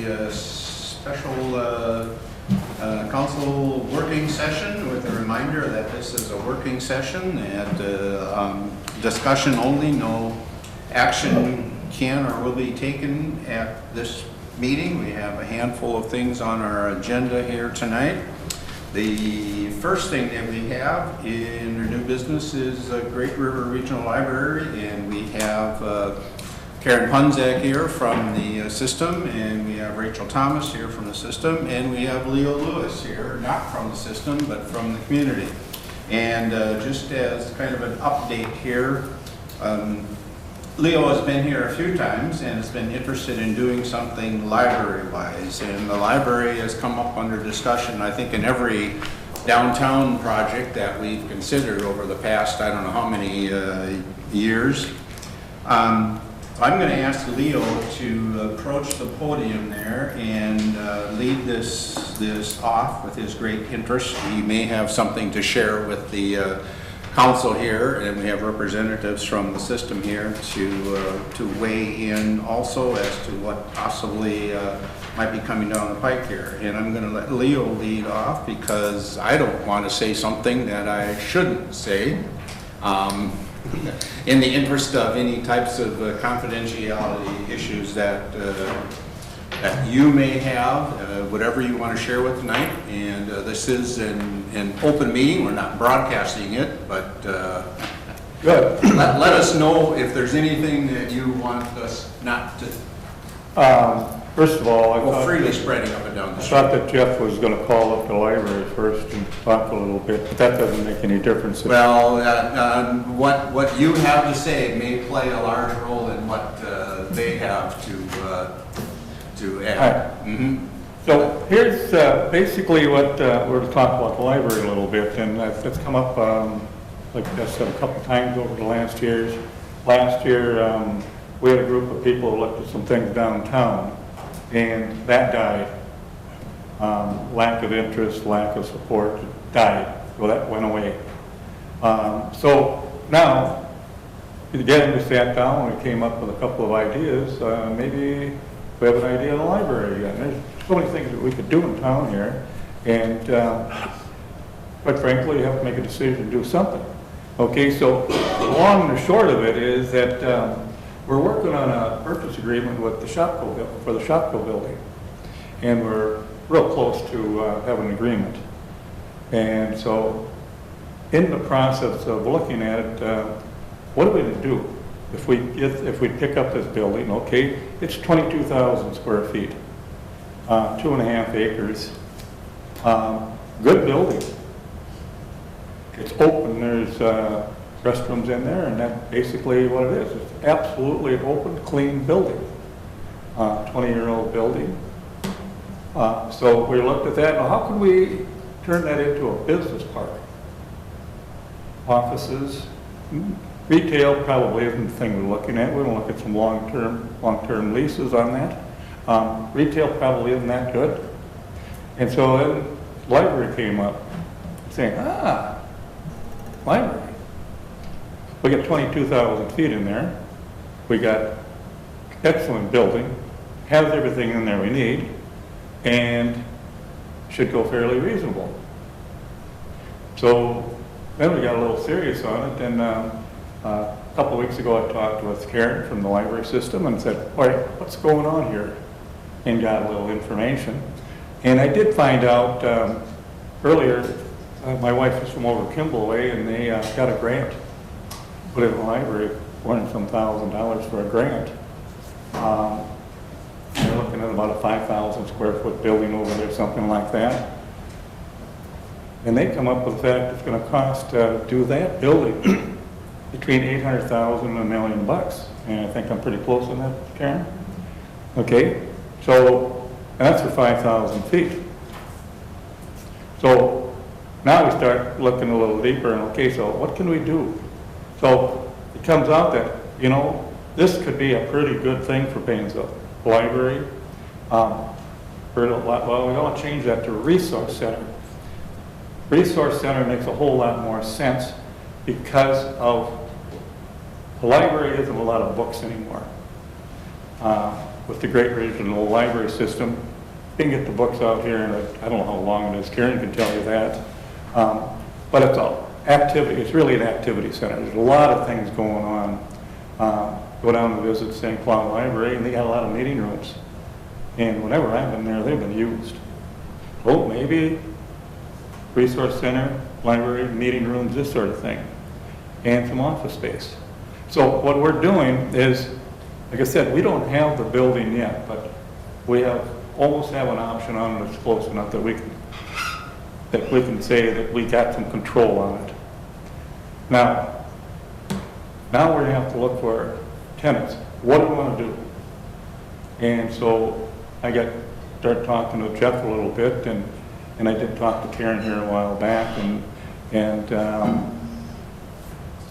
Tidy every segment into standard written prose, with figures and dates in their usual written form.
the special council working session with a reminder that this is a working session and discussion only. No action can or will be taken at this meeting. We have a handful of things on our agenda here tonight. The first thing that we have in our new business is Great River Regional Library, and we have Karen Punzak here from the system, and we have Rachel Thomas here from the system, and we have Leo Lewis here, not from the system, but from the community. And just as kind of an update here, Leo has been here a few times and has been interested in doing something library-wise, and the library has come up under discussion, I think, in every downtown project that we've considered over the past, I don't know how many years. I'm going to ask Leo to approach the podium there and lead this off with his great interest. He may have something to share with the council here, and we have representatives from the system here to weigh in also as to what possibly might be coming down the pike here. And I'm going to let Leo lead off because I don't want to say something that I shouldn't say in the interest of any types of confidentiality issues that you may have, whatever you want to share with tonight. And this is an open meeting. We're not broadcasting it, but good. Let us know if there's anything that you want us not to. First of all, I go freely spreading up and down the street. thought that Jeff was going to call up the library first and talk a little bit, but that doesn't make any difference. Well, what you have to say may play a large role in what they have to add. Right. Mm-hmm. So here's basically what we're to talk about the library a little bit, and that's come up, like I said, a couple times over the last years. Last year, we had a group of people who looked at some things downtown, and that died. Lack of interest, lack of support, died. So that went away. So now, again, we sat down and we came up with a couple of ideas. Maybe we have an idea of the library again. There's so many things that we could do in town here, and quite frankly, you have to make a decision to do something. Okay, so long and the short of it is that we're working on a purchase agreement with the Shopko for the Shopko building, and we're real close to having an agreement. And so, in the process of looking at it, what are we going to do? If we pick up this building, okay, it's 22,000 square feet, 2.5 acres, good building. It's open, there's restrooms in there, and that's basically what it is. It's absolutely an open, clean building, 20-year-old building. So we looked at that, now how can we turn that into a business park? Offices, retail probably isn't the thing we're looking at. We're going to look at some long-term leases on that. Retail probably isn't that good. And so then library came up saying, library. We got 22,000 feet in there. We got excellent building, has everything in there we need, and should go fairly reasonable. So then we got a little serious on it, and a couple of weeks ago I talked with Karen from the library system and said, all right, what's going on here? And got a little information. And I did find out earlier, my wife is from over Kimball way, and they got a grant, put in the library, $400,000 for a grant. They're looking at about a 5,000 square foot building over there, something like that. And they come up with the fact it's going to cost to do that building between $800,000 and $1 million. And I think I'm pretty close on that, Karen. Okay, so that's for 5,000 feet. So now we start looking a little deeper, and okay, so what can we do? So it comes out that, you know, this could be a pretty good thing for Painesville. Library, well, we want to change that to a resource center. Resource center makes a whole lot more sense because of the library isn't a lot of books anymore. with the Great Regional Library System. You can get the books out here, and I don't know how long it is, Karen can tell you that. But it's an activity, it's really an activity center. There's a lot of things going on. Go down and visit St. Cloud Library, and they got a lot of meeting rooms. And whenever I've been there, they've been used. Oh, maybe resource center, library, meeting rooms, this sort of thing, and some office space. So what we're doing is, like I said, we don't have the building yet, but we almost have an option on it that's close enough that we can say that we got some control on it. Now we're gonna have to look for tenants. What do we want to do? And so I started talking to Jeff a little bit, and I did talk to Karen here a while back, and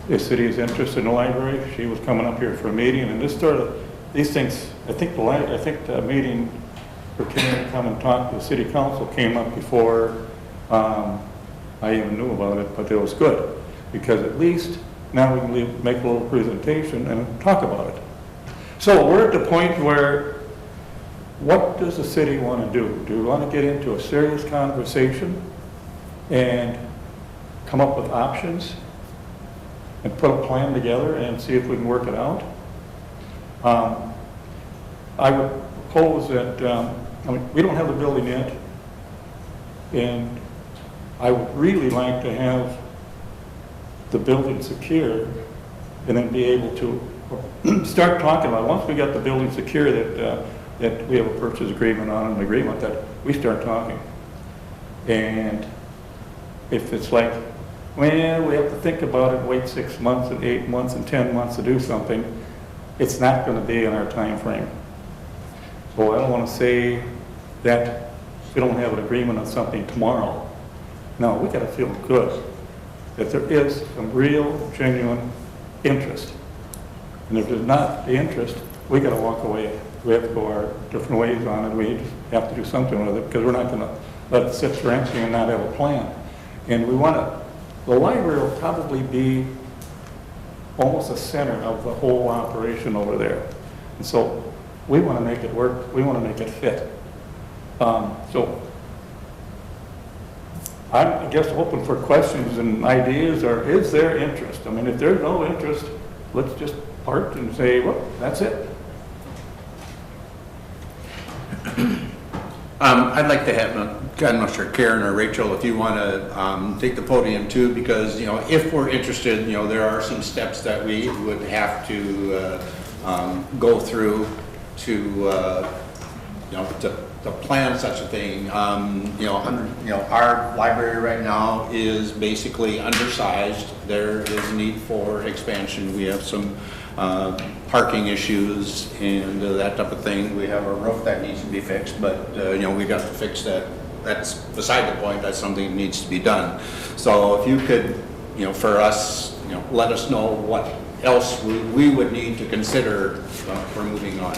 the city is interested in the library. She was coming up here for a meeting, and these things, I think the meeting for Karen to come and talk to the city council came up before I even knew about it, but it was good, because at least now we can make a little presentation and talk about it. So we're at the point where, what does the city want to do? Do we want to get into a serious conversation and come up with options and put a plan together and see if we can work it out? I would propose that, we don't have the building yet, and I would really like to have the building secure and then be able to start talking about, once we got the building secure, that we have a purchase agreement on an agreement, that we start talking. And if it's like, well, we have to think about it, wait 6 months and 8 months and 10 months to do something, it's not going to be in our time frame. So I don't want to say that we don't have an agreement on something tomorrow. No, we got to feel good that there is some real, genuine interest. And if there's not the interest, we got to walk away. We have to go our different ways on it. We just have to do something with it, because we're not going to let it sit for empty and not have a plan. And we want to, the library will probably be almost the center of the whole operation over there. And so we want to make it work. We want to make it fit. So I'm, I guess, open for questions and ideas, or is there interest? I mean, if there's no interest, let's just part and say, well, that's it. I'd like to have, I'm not sure, Karen or Rachel, if you want to take the podium too, because, if we're interested, there are some steps that we would have to go through to plan such a thing. Our library right now is basically undersized. There is need for expansion. We have some parking issues and that type of thing. We have a roof that needs to be fixed, but we got to fix that. That's beside the point. That's something that needs to be done. So if you could, for us, let us know what else we would need to consider for moving on.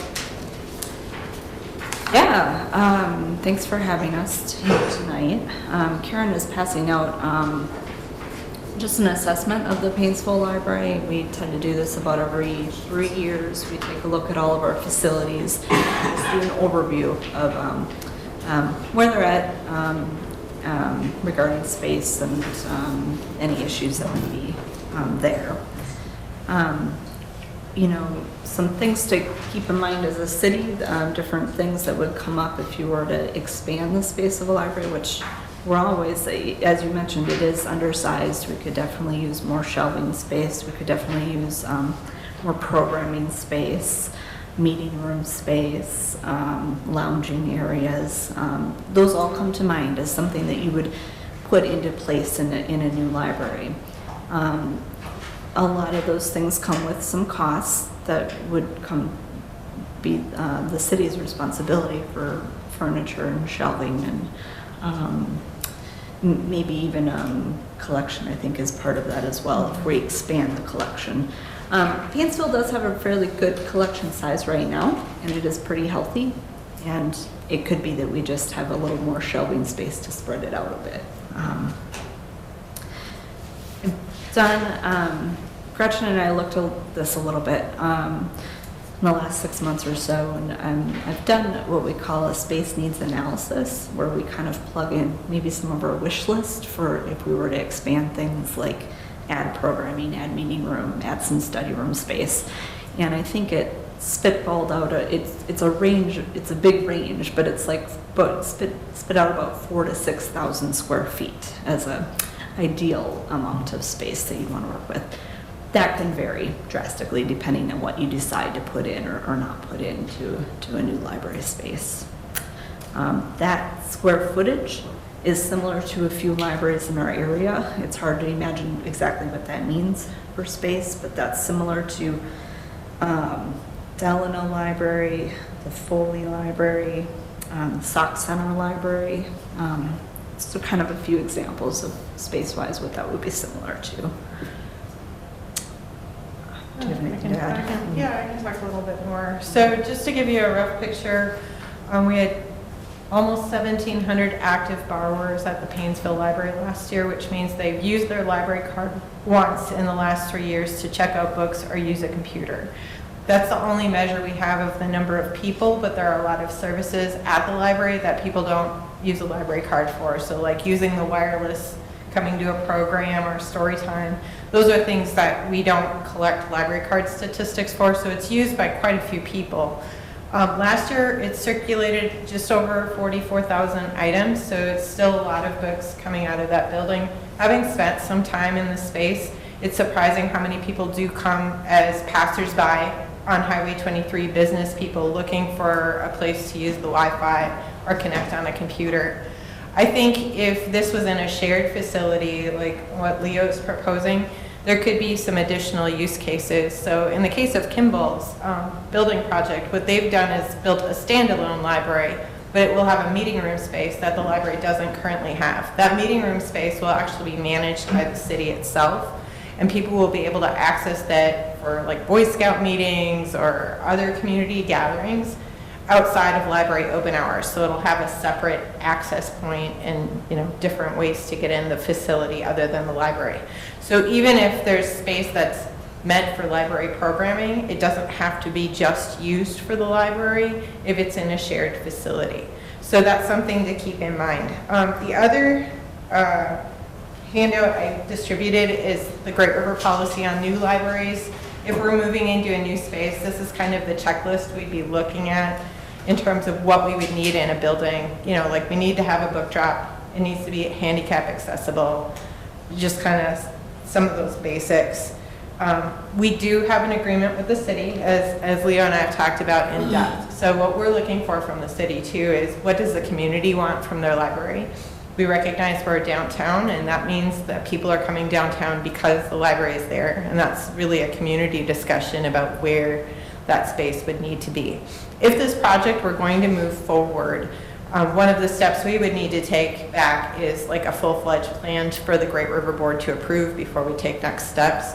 Yeah, thanks for having us tonight. Karen is passing out just an assessment of the Painesville Library. We tend to do this about every 3 years. We take a look at all of our facilities, just do an overview of where they're at regarding space and any issues that would be there. Some things to keep in mind as a city, different things that would come up if you were to expand the space of a library, which we're always, as you mentioned, it is undersized. We could definitely use more shelving space. We could definitely use more programming space, meeting room space, lounging areas. Those all come to mind as something that you would put into place in a new library. A lot of those things come with some costs that would be the city's responsibility for furniture and shelving and maybe even collection, I think, is part of that as well, if we expand the collection. Painesville does have a fairly good collection size right now, and it is pretty healthy, and it could be that we just have a little more shelving space to spread it out a bit. Don, Gretchen and I looked at this a little bit. in the last 6 months or so, and I've done what we call a space needs analysis, where we kind of plug in maybe some of our wish list for if we were to expand things like add programming, add meeting room, add some study room space. And I think it spitballed out, it's a range, it's a big range, but it's like, but spit out about 4,000 to 6,000 square feet as a ideal amount of space that you want to work with. That can vary drastically depending on what you decide to put in or not put into a new library space. That square footage is similar to a few libraries in our area. It's hard to imagine exactly what that means for space, but that's similar to Delano Library, the Foley Library, Sauk Center Library. So kind of a few examples of space-wise what that would be similar to. Do you have anything to add? Yeah, I can talk a little bit more. So just to give you a rough picture, we had almost 1,700 active borrowers at the Painesville Library last year, which means they've used their library card once in the last 3 years to check out books or use a computer. That's the only measure we have of the number of people, but there are a lot of services at the library that people don't use a library card for. So like using the wireless, coming to a program or story time, those are things that we don't collect library card statistics for, so it's used by quite a few people. Last year, it circulated just over 44,000 items, so it's still a lot of books coming out of that building. Having spent some time in the space, it's surprising how many people do come as passersby on Highway 23, business people looking for a place to use the Wi-Fi or connect on a computer. I think if this was in a shared facility like what Leo's proposing, there could be some additional use cases. So in the case of Kimball's building project, what they've done is built a standalone library, but it will have a meeting room space that the library doesn't currently have. That meeting room space will actually be managed by the city itself, and people will be able to access that for like Boy Scout meetings or other community gatherings outside of library open hours. So it'll have a separate access point and different ways to get in the facility other than the library. So even if there's space that's meant for library programming, it doesn't have to be just used for the library if it's in a shared facility. So that's something to keep in mind. The other handout I distributed is the Great River policy on new libraries. If we're moving into a new space, this is kind of the checklist we'd be looking at in terms of what we would need in a building. Like we need to have a book drop. It needs to be handicap accessible. Just kind of some of those basics. We do have an agreement with the city, as Leo and I have talked about in depth. So what we're looking for from the city too is what does the community want from their library? We recognize we're downtown, and that means that people are coming downtown because the library is there, and that's really a community discussion about where that space would need to be. If this project were going to move forward, one of the steps we would need to take back is like a full-fledged plan for the Great River Board to approve before we take next steps.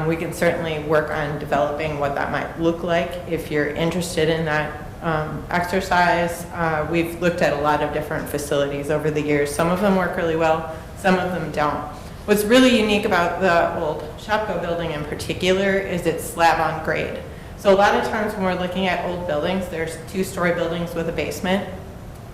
We can certainly work on developing what that might look like if you're interested in that exercise. We've looked at a lot of different facilities over the years. Some of them work really well, some of them don't. What's really unique about the old Shopko building in particular is it's slab on grade. So a lot of times when we're looking at old buildings, there's two-story buildings with a basement.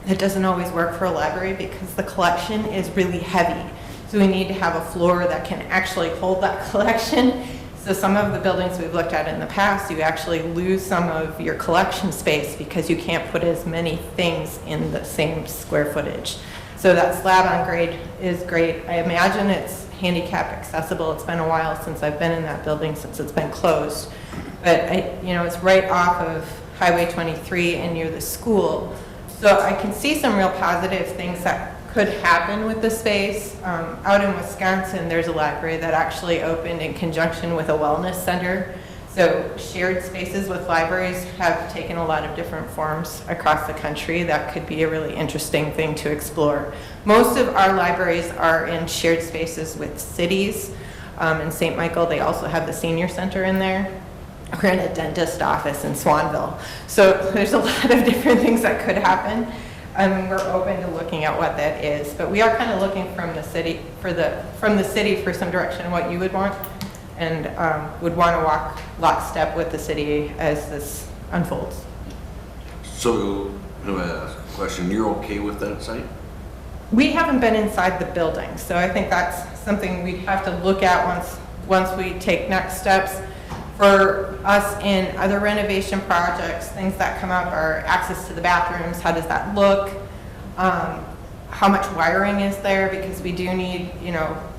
It doesn't always work for a library because the collection is really heavy. So we need to have a floor that can actually hold that collection. So some of the buildings we've looked at in the past, you actually lose some of your collection space because you can't put as many things in the same square footage. So that slab on grade is great. I imagine it's handicap accessible. It's been a while since I've been in that building, since it's been closed. But it's right off of Highway 23 and near the school. So I can see some real positive things that could happen with the space. Out in Wisconsin, there's a library that actually opened in conjunction with a wellness center. So shared spaces with libraries have taken a lot of different forms across the country. That could be a really interesting thing to explore. Most of our libraries are in shared spaces with cities. In St. Michael, they also have the senior center in there. We're in a dentist office in Swanville. So there's a lot of different things that could happen. We're open to looking at what that is, but we are kind of looking from the city for some direction on what you would want, and would want to walk lockstep with the city as this unfolds. So, I have a question, you're okay with that site? We haven't been inside the building, so I think that's something we'd have to look at once we take next steps. For us in other renovation projects, things that come up are access to the bathrooms, how does that look? How much wiring is there, because we do need,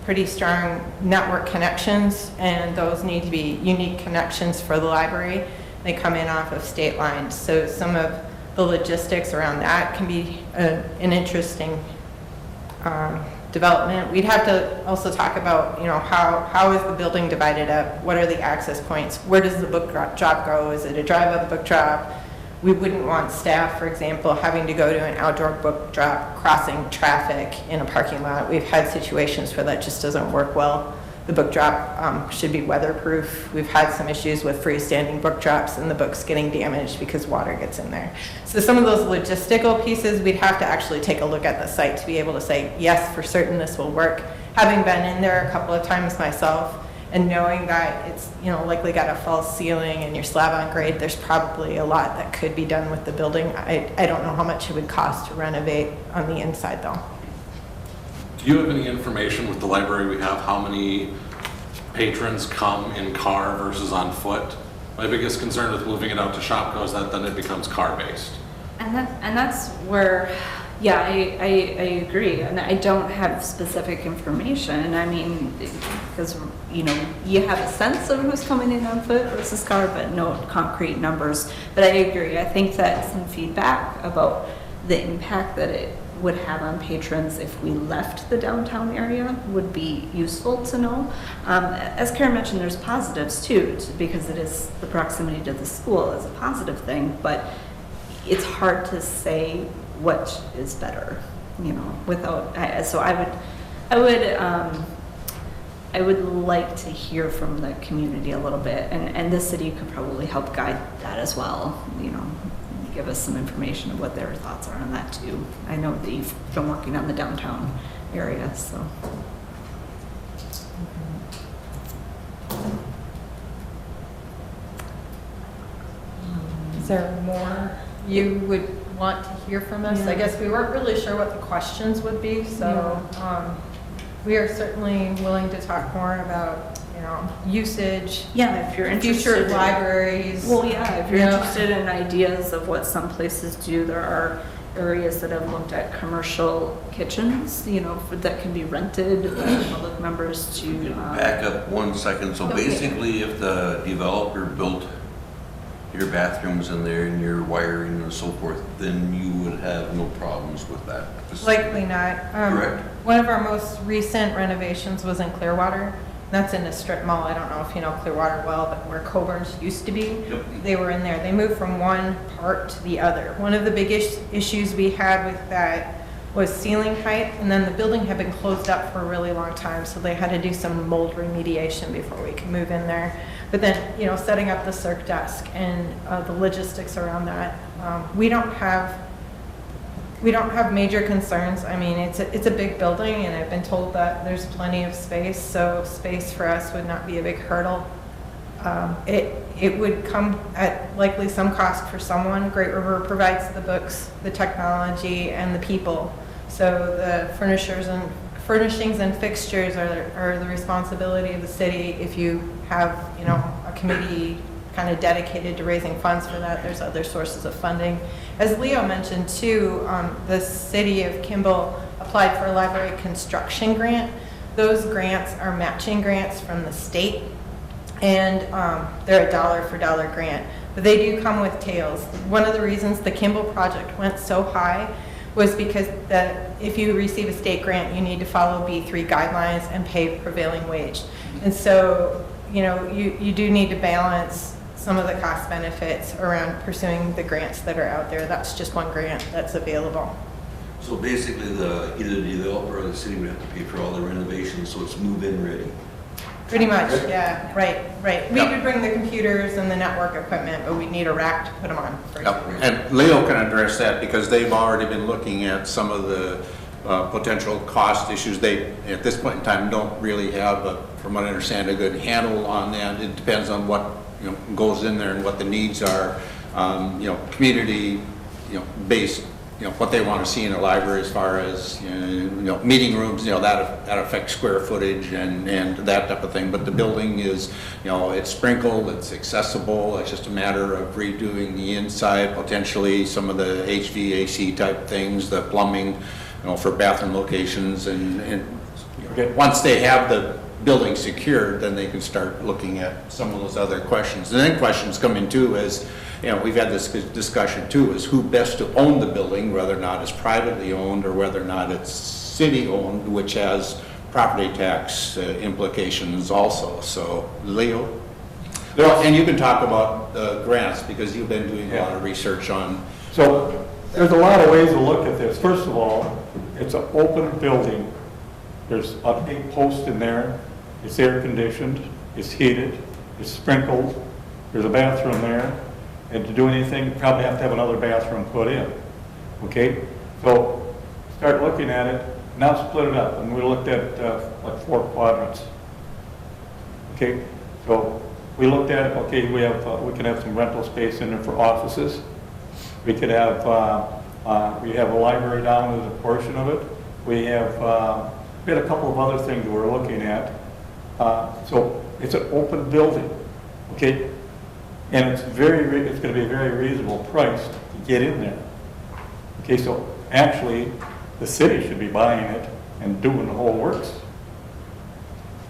pretty strong network connections, and those need to be unique connections for the library. They come in off of state lines, so some of the logistics around that can be an interesting development. We'd have to also talk about, how is the building divided up? What are the access points? Where does the book drop go? Is it a drive-up book drop? We wouldn't want staff, for example, having to go to an outdoor book drop, crossing traffic in a parking lot. We've had situations where that just doesn't work well. The book drop should be weatherproof. We've had some issues with freestanding book drops and the books getting damaged because water gets in there. So some of those logistical pieces, we'd have to actually take a look at the site to be able to say, yes, for certain this will work. Having been in there a couple of times myself and knowing that it's likely got a false ceiling and your slab on grade, there's probably a lot that could be done with the building. I don't know how much it would cost to renovate on the inside though. Do you have any information with the library we have, how many patrons come in car versus on foot? My biggest concern with moving it out to Shopko is that then it becomes car-based. And that's where, yeah, I agree. And I don't have specific information. I mean, because, you have a sense of who's coming in on foot versus car, but no concrete numbers. But I agree. I think that some feedback about the impact that it would have on patrons if we left the downtown area would be useful to know. As Karen mentioned, there's positives too, because it is the proximity to the school is a positive thing, but it's hard to say what is better, without, so I would like to hear from the community a little bit, and the city could probably help guide that as well, give us some information of what their thoughts are on that too. I know that you've been working on the downtown area, so. Is there more you would want to hear from us? I guess we weren't really sure what the questions would be, so we are certainly willing to talk more about usage. Yeah, if you're interested future in libraries. Well, yeah, if you're interested in ideas of what some places do, there are areas that have looked at commercial kitchens, that can be rented by public members to. Back up 1 second. So basically, if the developer built your bathrooms in there and your wiring and so forth, then you would have no problems with that. Likely not. Correct. One of our most recent renovations was in Clearwater. That's in a strip mall. I don't know if you know Clearwater well, but where Coburn's used to be, Yep. They were in there. They moved from one part to the other. One of the biggest issues we had with that was ceiling height, and then the building had been closed up for a really long time, so they had to do some mold remediation before we could move in there. But then, setting up the circ desk and the logistics around that, we don't have major concerns. I mean, it's a big building, and I've been told that there's plenty of space, so space for us would not be a big hurdle. It would come at likely some cost for someone. Great River provides the books, the technology, and the people. So the furnishings and fixtures are the responsibility of the city. If you have, a committee kind of dedicated to raising funds for that, there's other sources of funding. As Leo mentioned too, the city of Kimball applied for a library construction grant. Those grants are matching grants from the state, and they're a dollar for dollar grant, but they do come with tails. One of the reasons the Kimball project went so high was because if you receive a state grant, you need to follow B3 guidelines and pay prevailing wage. And so, you do need to balance some of the cost benefits around pursuing the grants that are out there. That's just one grant that's available. So basically, either the developer or the city would have to pay for all the renovations, so it's move-in ready. Pretty much, yeah, right. We would bring the computers and the network equipment, but we'd need a rack to put them on. Yep. And Leo can address that because they've already been looking at some of the potential cost issues. They, at this point in time, don't really have, from what I understand, a good handle on that. It depends on what goes in there and what the needs are. community, based, what they want to see in a library as far as, meeting rooms, that affects square footage and that type of thing. But the building is, it's sprinkled, it's accessible, it's just a matter of redoing the inside, potentially some of the HVAC type things, the plumbing, for bathroom locations and once they have the building secured, then they can start looking at some of those other questions. And then questions come in too as, we've had this discussion too, is who best to own the building, whether or not it's privately owned or whether or not it's city owned, which has property tax implications also. So, Leo? Well, and you can talk about grants because you've been doing a lot of research on. So there's a lot of ways to look at this. First of all, it's an open building. There's a big post in there. It's air conditioned, it's heated, it's sprinkled. There's a bathroom there. And to do anything, you probably have to have another bathroom put in. Okay? So start looking at it. Now split it up. And we looked at like 4 quadrants. Okay? So we looked at, okay, we can have some rental space in there for offices. We could have, we have a library down as a portion of it. We have, we had a couple of other things we were looking at. So it's an open building, okay? And it's it's going to be a very reasonable price to get in there. Okay, so actually, the city should be buying it and doing the whole works.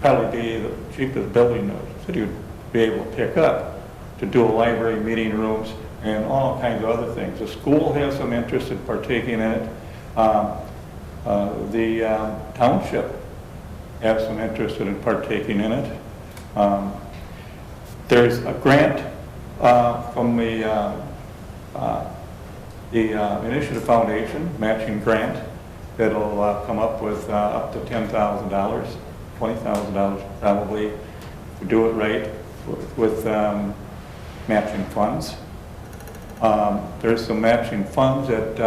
Probably be the cheapest building the city would be able to pick up to do a library, meeting rooms, and all kinds of other things. The school has some interest in partaking in it. The township has some interest in partaking in it. There's a grant from the Initiative Foundation, matching grant, that'll come up with up to $10,000, $20,000 probably, to do it right with matching funds. There's some matching funds that,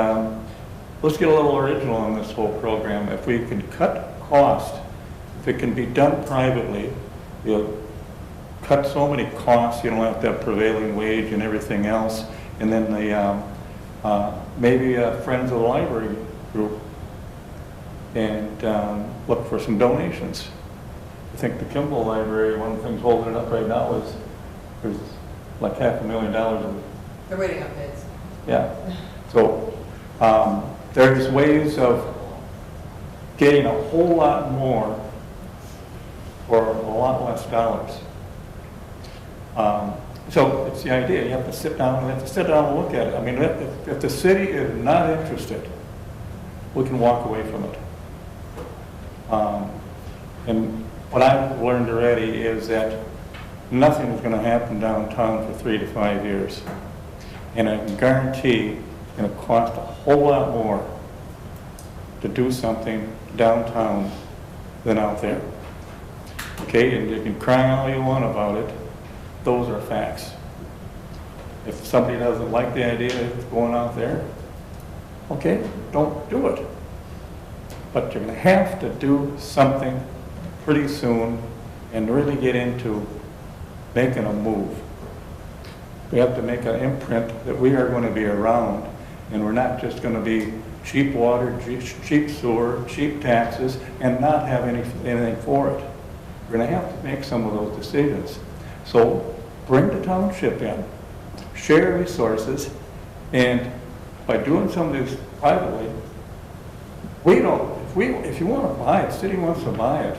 let's get a little original on this whole program. If we can cut cost, if it can be done privately, you'll cut so many costs, you don't have to have prevailing wage and everything else. And then the, maybe Friends of the Library group and look for some donations. I think the Kimball Library, one of the things holding it up right now is there's like $500,000 of. They're waiting on bids. Yeah. So there's ways of getting a whole lot more for a lot less dollars. So it's the idea. You have to sit down and look at it. I mean, if the city is not interested, we can walk away from it. And what I've learned already is that nothing is going to happen downtown for 3 to 5 years. And I can guarantee it's going to cost a whole lot more to do something downtown than out there. Okay, and you can cry all you want about it. Those are facts. If somebody doesn't like the idea of going out there, okay, don't do it. But you're going to have to do something pretty soon and really get into making a move. We have to make an imprint that we are going to be around, and we're not just going to be cheap water, cheap sewer, cheap taxes, and not have anything for it. We're going to have to make some of those decisions. So bring the township in, share resources, and by doing some of this privately, if you want to buy it, the city wants to buy it,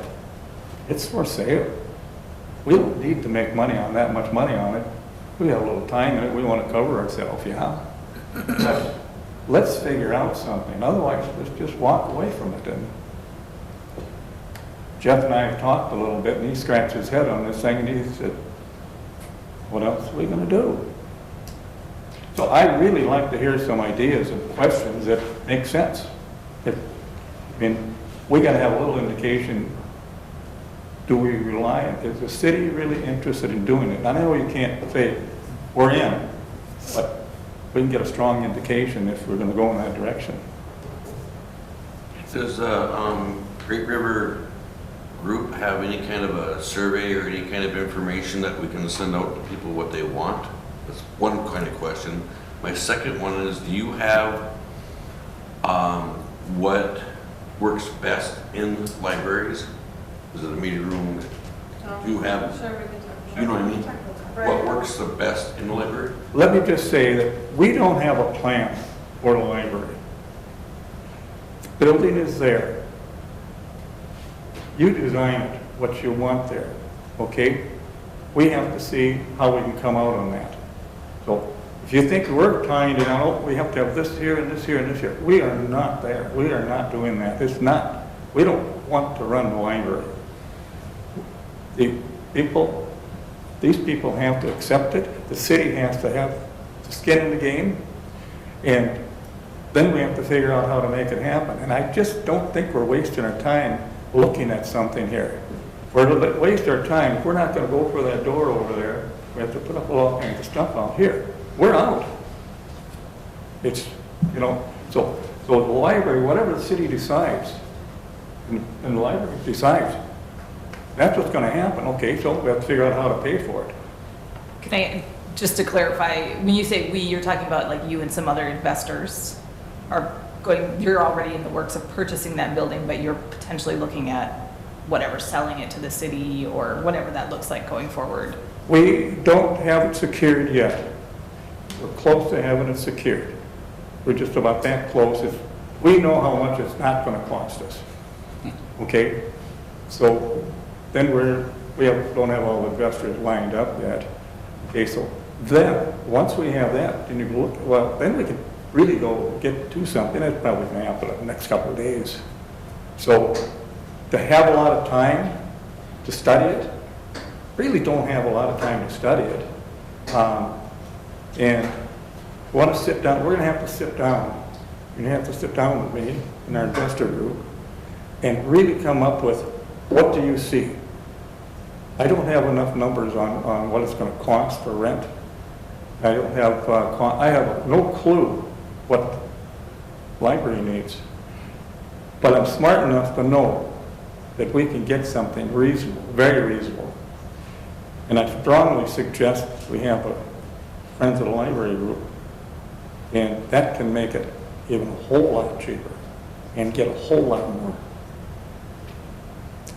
it's for sale. We don't need to make money on that much money on it. We have a little time in it, we want to cover ourselves, yeah. But let's figure out something, otherwise let's just walk away from it. And Jeff and I have talked a little bit, and he scratched his head on this thing, and he said, what else are we going to do? So I'd really like to hear some ideas and questions that make sense. I mean, we got to have a little indication. Do we rely, is the city really interested in doing it? I know you can't say we're in, but we can get a strong indication if we're going to go in that direction. Does Great River Group have any kind of a survey or any kind of information that we can send out to people what they want? That's one kind of question. My second one is, do you have what works best in libraries? Is it a meeting room? Do you have, you know what I mean? What works the best in the library? Let me just say that we don't have a plan for the library. The building is there. You design it, what you want there, okay? We have to see how we can come out on that. So if you think we're tying it out, we have to have this here and this here and this here. We are not there. We are not doing that. It's not. We don't want to run the library. These people have to accept it. The city has to have skin in the game. And then we have to figure out how to make it happen. And I just don't think we're wasting our time looking at something here. If we're to waste our time, if we're not going to go for that door over there, we have to put up all kinds of stuff out here. We're out. It's, you know, so the library, whatever the city decides, and the library decides, that's what's going to happen. Okay, so we have to figure out how to pay for it. Can I, just to clarify, when you say we, you're talking about like you and some other investors are going, you're already in the works of purchasing that building, but you're potentially looking at whatever, selling it to the city or whatever that looks like going forward. We don't have it secured yet. We're close to having it secured. We're just about that close. We know how much it's not going to cost us. Okay? So then don't have all the investors lined up yet. Okay, so then, once we have that, then you can look, well, then we can really go do something. That's probably going to happen in the next couple of days. So to have a lot of time to study it, really don't have a lot of time to study it. And want to sit down, we're going to have to sit down. You're going to have to sit down with me and our investor group and really come up with, what do you see? I don't have enough numbers on what it's going to cost for rent. I have no clue what library needs. But I'm smart enough to know that we can get something reasonable, very reasonable. And I strongly suggest we have a Friends of the Library group. And that can make it even a whole lot cheaper and get a whole lot more.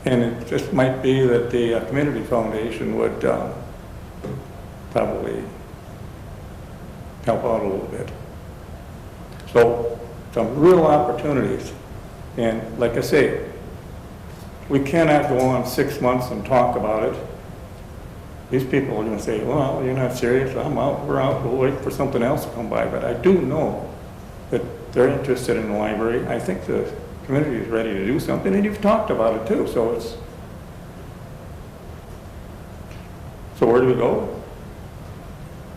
And it just might be that the community foundation would probably help out a little bit. So some real opportunities. And like I say, we cannot go on 6 months and talk about it. These people are going to say, well, you're not serious, I'm out, we're out, we'll wait for something else to come by. But I do know that they're interested in the library. I think the community is ready to do something, and you've talked about it too, so it's... So where do we go?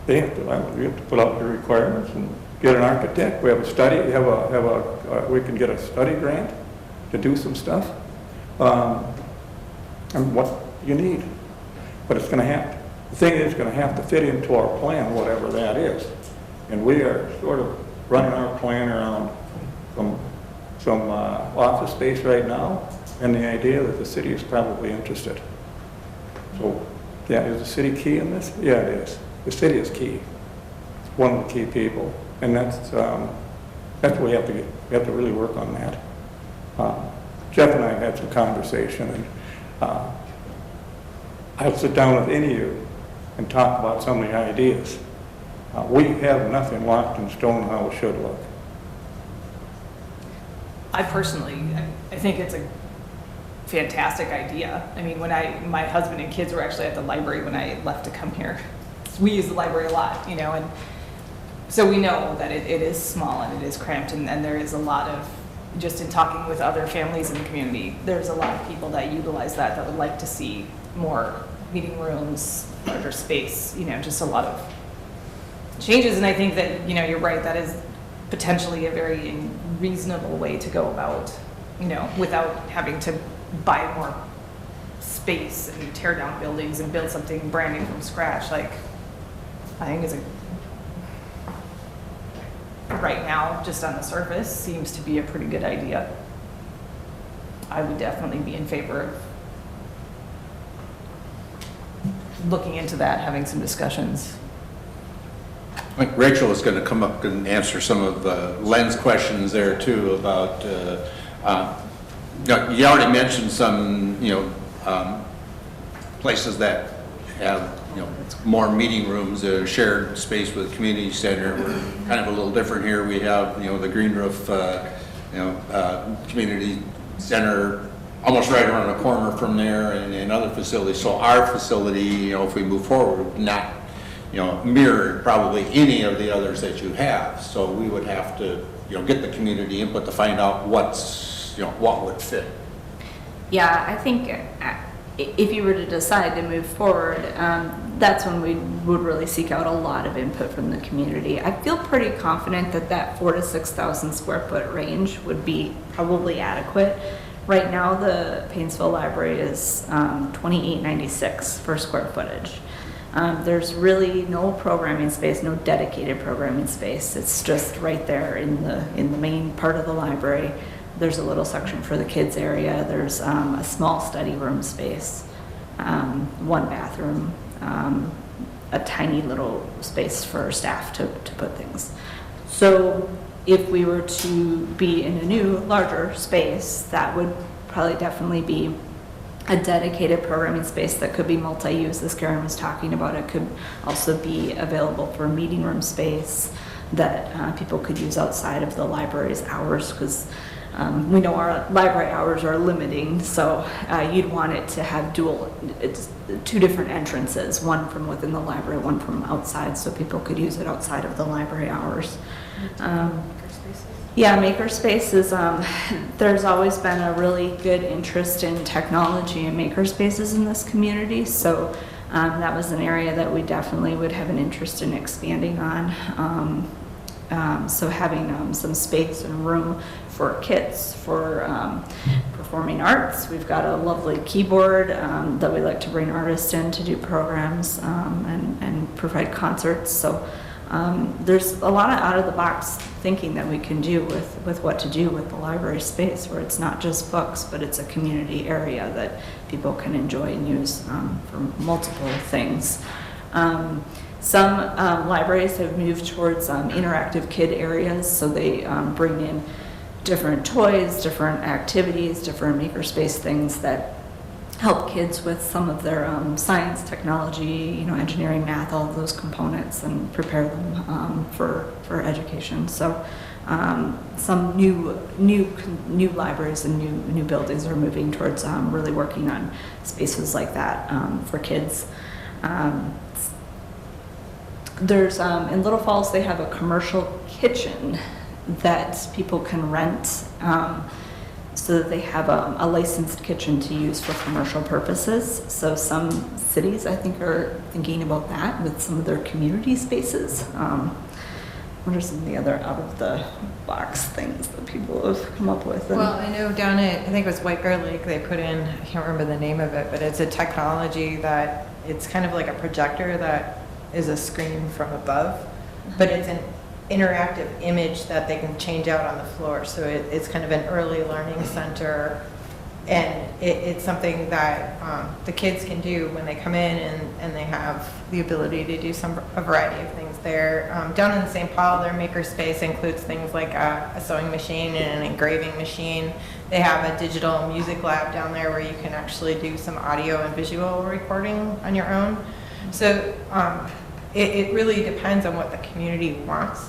We have to put out the requirements and get an architect. We have a study, we can get a study grant to do some stuff. And what you need. But it's going to have, the thing is, it's going to have to fit into our plan, whatever that is. And we are sort of running our plan around some office space right now, and the idea that the city is probably interested. So, yeah, is the city key in this? Yeah, it is. The city is key. It's one of the key people, and that's what we have to get. We have to really work on that. Jeff and I have had some conversation, and I'll sit down with any of you and talk about some of the ideas. We have nothing locked in stone how it should look. I personally, I think it's a fantastic idea. I mean, my husband and kids were actually at the library when I left to come here. We use the library a lot, you know, and so we know that it is small and it is cramped, and there is a lot of, just in talking with other families in the community, there's a lot of people that utilize that would like to see more meeting rooms, larger space, you know, just a lot of changes. And I think that, you know, you're right, that is potentially a very reasonable way to go about, you know, without having to buy more space and tear down buildings and build something brand new from scratch. Like, I think is right now, just on the surface, seems to be a pretty good idea. I would definitely be in favor of looking into that, having some discussions. I think Rachel is going to come up and answer some of Len's questions there too about, you already mentioned some, places that have, more meeting rooms, shared space with community center. We're kind of a little different here. We have, the Green Roof, community center almost right around the corner from there and other facilities. So our facility, if we move forward, would not, mirror probably any of the others that you have. So we would have to, get the community input to find out what's, what would fit. Yeah, I think if you were to decide to move forward, that's when we would really seek out a lot of input from the community. I feel pretty confident that that 4,000 to 6,000 square foot range would be probably adequate. Right now, the Painesville Library is $28.96 for square footage. There's really no programming space, no dedicated programming space. It's just right there in the main part of the library. There's a little section for the kids area. There's a small study room space, one bathroom, a tiny little space for staff to put things. So if we were to be in a new, larger space, that would probably definitely be a dedicated programming space that could be multi-use, as Karen was talking about. It could also be available for meeting room space that people could use outside of the library's hours, because we know our library hours are limiting, so you'd want it to have two different entrances, one from within the library, one from outside, so people could use it outside of the library hours. Yeah, makerspaces, there's always been a really good interest in technology and makerspaces in this community, so that was an area that we definitely would have an interest in expanding on. So having some space and room for kits, for performing arts. We've got a lovely keyboard that we like to bring artists in to do programs and provide concerts. So there's a lot of out-of-the-box thinking that we can do with what to do with the library space, where it's not just books, but it's a community area that people can enjoy and use for multiple things. Some libraries have moved towards interactive kid areas, so they bring in different toys, different activities, different makerspace things that help kids with some of their science, technology, engineering, math, all of those components, and prepare them for education. So some new libraries and new buildings are moving towards really working on spaces like that for kids. There's in Little Falls, they have a commercial kitchen that people can rent, so that they have a licensed kitchen to use for commercial purposes. So some cities, I think, are thinking about that with some of their community spaces. What are some of the other out-of-the-box things that people have come up with? Well, I know down at, I think it was White Bear Lake, they put in, I can't remember the name of it, but it's a technology that, it's kind of like a projector that is a screen from above, but it's an interactive image that they can change out on the floor. So it's kind of an early learning center, and it's something that the kids can do when they come in, and they have the ability to do a variety of things there. Down in St. Paul, their makerspace includes things like a sewing machine and an engraving machine. They have a digital music lab down there where you can actually do some audio and visual recording on your own. So it really depends on what the community wants.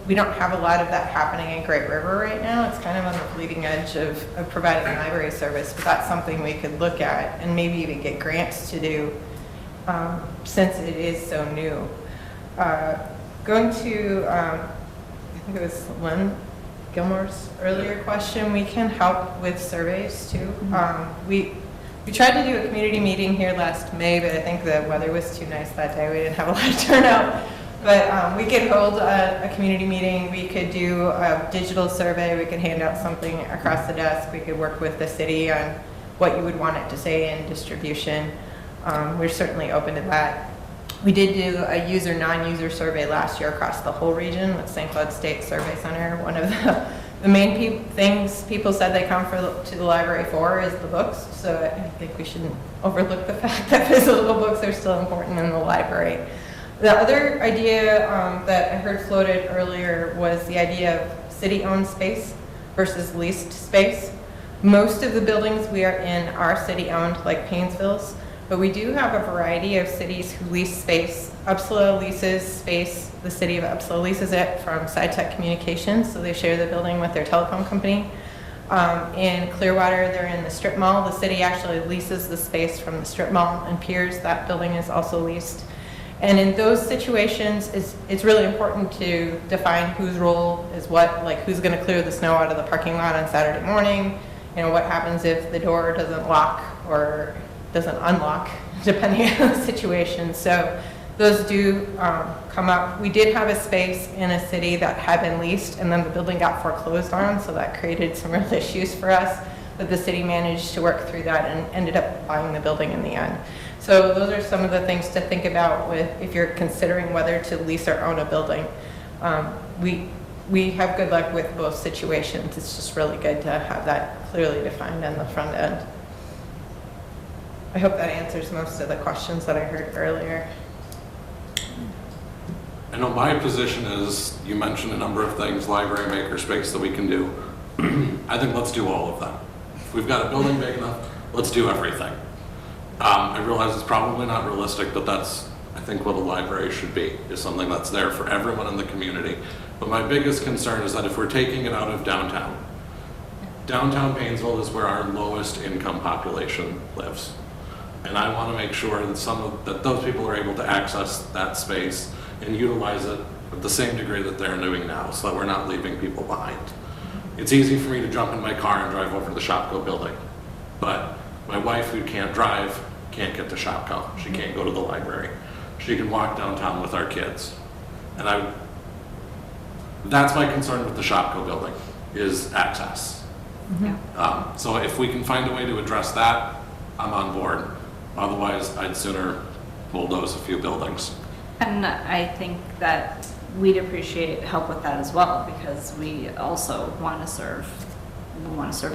We don't have a lot of that happening in Great River right now. It's kind of on the bleeding edge of providing library service, but that's something we could look at and maybe even get grants to do, since it is so new. Going to, I think it was Lynn Gilmore's earlier question, we can help with surveys too. We tried to do a community meeting here last May, but I think the weather was too nice that day. We didn't have a lot of turnout. But we could hold a community meeting. We could do a digital survey. We could hand out something across the desk. We could work with the city on what you would want it to say in distribution. We're certainly open to that. We did do a user, non-user survey last year across the whole region with St. Cloud State Survey Center. One of the main things people said they come to the library for is the books. So I think we shouldn't overlook the fact that physical books are still important in the library. The other idea that I heard floated earlier was the idea of city-owned space versus leased space. Most of the buildings we are in are city-owned, like Painesville's, but we do have a variety of cities who lease space. Upsala leases space, the city of Upsala leases it from SciTech Communications, so they share the building with their telecom company. In Clearwater, they're in the strip mall. The city actually leases the space from the strip mall and Piers. That building is also leased. And in those situations, it's really important to define whose role is what, like who's going to clear the snow out of the parking lot on Saturday morning. You know, what happens if the door doesn't lock or doesn't unlock, depending on the situation. So those do come up. We did have a space in a city that had been leased, and then the building got foreclosed on, so that created some real issues for us. But the city managed to work through that and ended up buying the building in the end. So those are some of the things to think about with if you're considering whether to lease or own a building. We have good luck with both situations. It's just really good to have that clearly defined on the front end. I hope that answers most of the questions that I heard earlier. I know my position is, you mentioned a number of things, library, makerspace that we can do. I think let's do all of them. If we've got a building big enough, let's do everything. I realize it's probably not realistic, but that's, I think, what a library should be, is something that's there for everyone in the community. But my biggest concern is that if we're taking it out of downtown Painesville is where our lowest income population lives. And I want to make sure that that those people are able to access that space and utilize it at the same degree that they're doing now, so that we're not leaving people behind. It's easy for me to jump in my car and drive over to the Shopko building, but my wife, who can't drive, can't get to Shopko. She can't go to the library. She can walk downtown with our kids. And that's my concern with the Shopko building, is access. Yeah. So if we can find a way to address that, I'm on board. Otherwise, I'd sooner bulldoze a few buildings. And I think that we'd appreciate help with that as well, because we also want to serve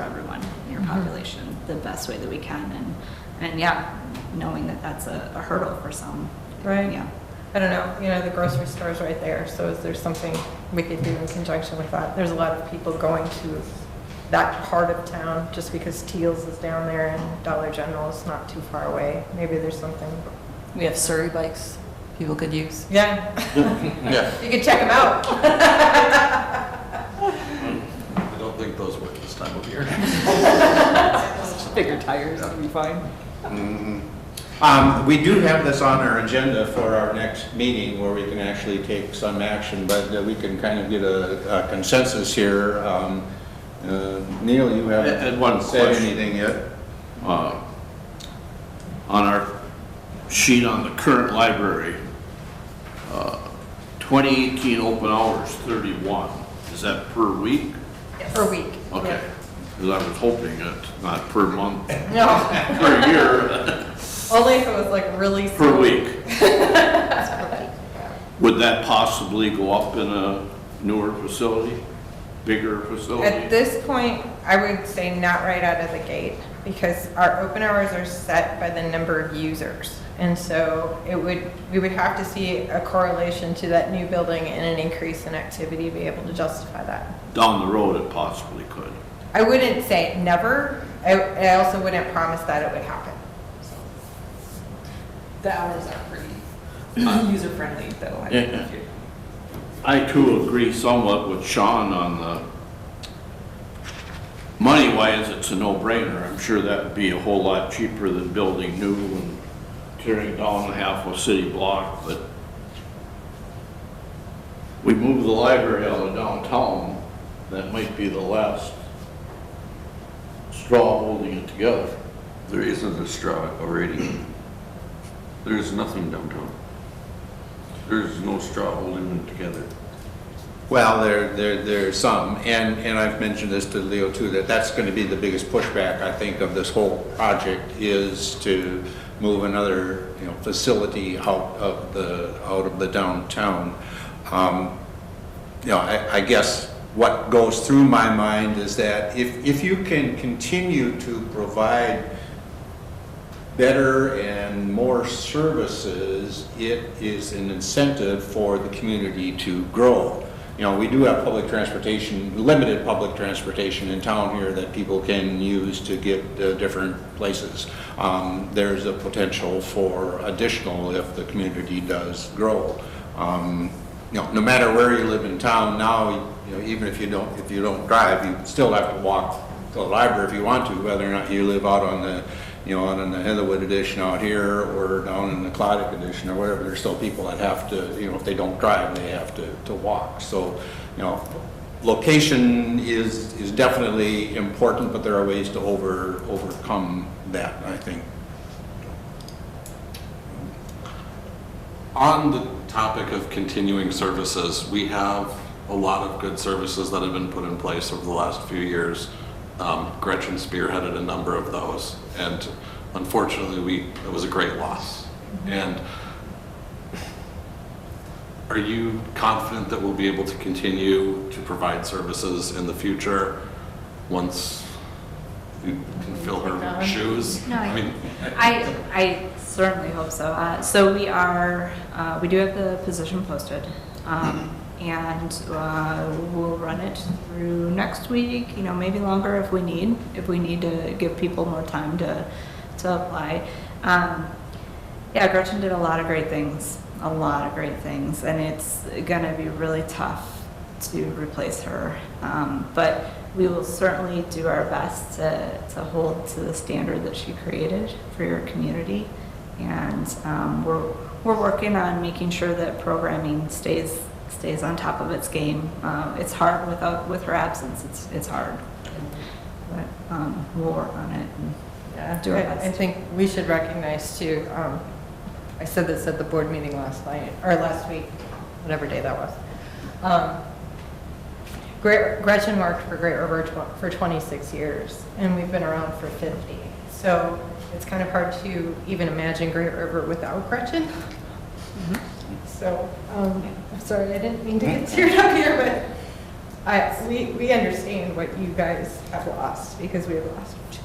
everyone in your population the best way that we can. And yeah, knowing that that's a hurdle for some. Right. Yeah. I don't know, you know, the grocery store's right there, so is there something we could do in conjunction with that? There's a lot of people going to that part of town just because Teal's is down there and Dollar General is not too far away. Maybe there's something. We have Surrey bikes people could use. Yeah. Yeah. You could check them out. I don't think those work this time of year. Bigger tires, that'll be fine. We do have this on our agenda for our next meeting where we can actually take some action, but we can kind of get a consensus here. Neil, you And haven't one said question. anything yet? On our sheet on the current library, 2018 open hours, 31. Is that per week? Per week. Okay. Because I was hoping it's not per month, No, per year, only if it was like really. per slow. week. Would that possibly go up in a newer facility, bigger At facility? this point, I would say not right out of the gate, because our open hours are set by the number of users. And so we would have to see a correlation to that new building and an increase in activity to be able to justify that. Down the road, it possibly could. I wouldn't say never. I also wouldn't promise that it would happen. The hours are pretty user-friendly, though. I don't know if you- I too agree somewhat with Sean on the money-wise, it's a no-brainer. I'm sure that would be a whole lot cheaper than building new and tearing down half a city block, but we move the library out of downtown, that might be the last straw holding it together. There isn't a straw already. There's nothing downtown. There's no straw holding them together. Well, there's some, and I've mentioned this to Leo too, that's going to be the biggest pushback, I think, of this whole project, is to move another, facility out of the downtown. I guess what goes through my mind is that if you can continue to provide better and more services, it is an incentive for the community to grow. You know, we do have public transportation, limited public transportation in town here that people can use to get different places. There's a potential for additional if the community does grow. You know, no matter where you live in town now, you know, even if you don't drive, you still have to walk to the library if you want to, whether or not you live out on the, you know, on the Heatherwood edition out here or down in the Clodic edition or whatever. There's still people that have to, you know, if they don't drive, they have to walk. So, you know, location is definitely important, but there are ways to overcome that, I think. On the topic of continuing services, we have a lot of good services that have been put in place over the last few years. Gretchen spearheaded a number of those, and unfortunately, it was a great loss. And are you confident that we'll be able to continue to provide services in the future once you can fill her shoes? No, I mean, I certainly hope so. So we do have the position posted. And we'll run it through next week, you know, maybe longer if we need to give people more time to apply. Yeah, Gretchen did a lot of great things, and it's gonna be really tough to replace her. But we will certainly do our best to hold to the standard that she created for your community. And we're working on making sure that programming stays on top of its game. It's hard with her absence. It's hard, but we'll work on it and do our best. I think we should recognize too. I said this at the board meeting last week, whatever day that was. Gretchen worked for Great River for 26 years, and we've been around for 50. So it's kind of hard to even imagine Great River without Gretchen. Mm-hmm. So, I'm sorry, I didn't mean to get teared up here, but we understand what you guys have lost, because we have lost you too.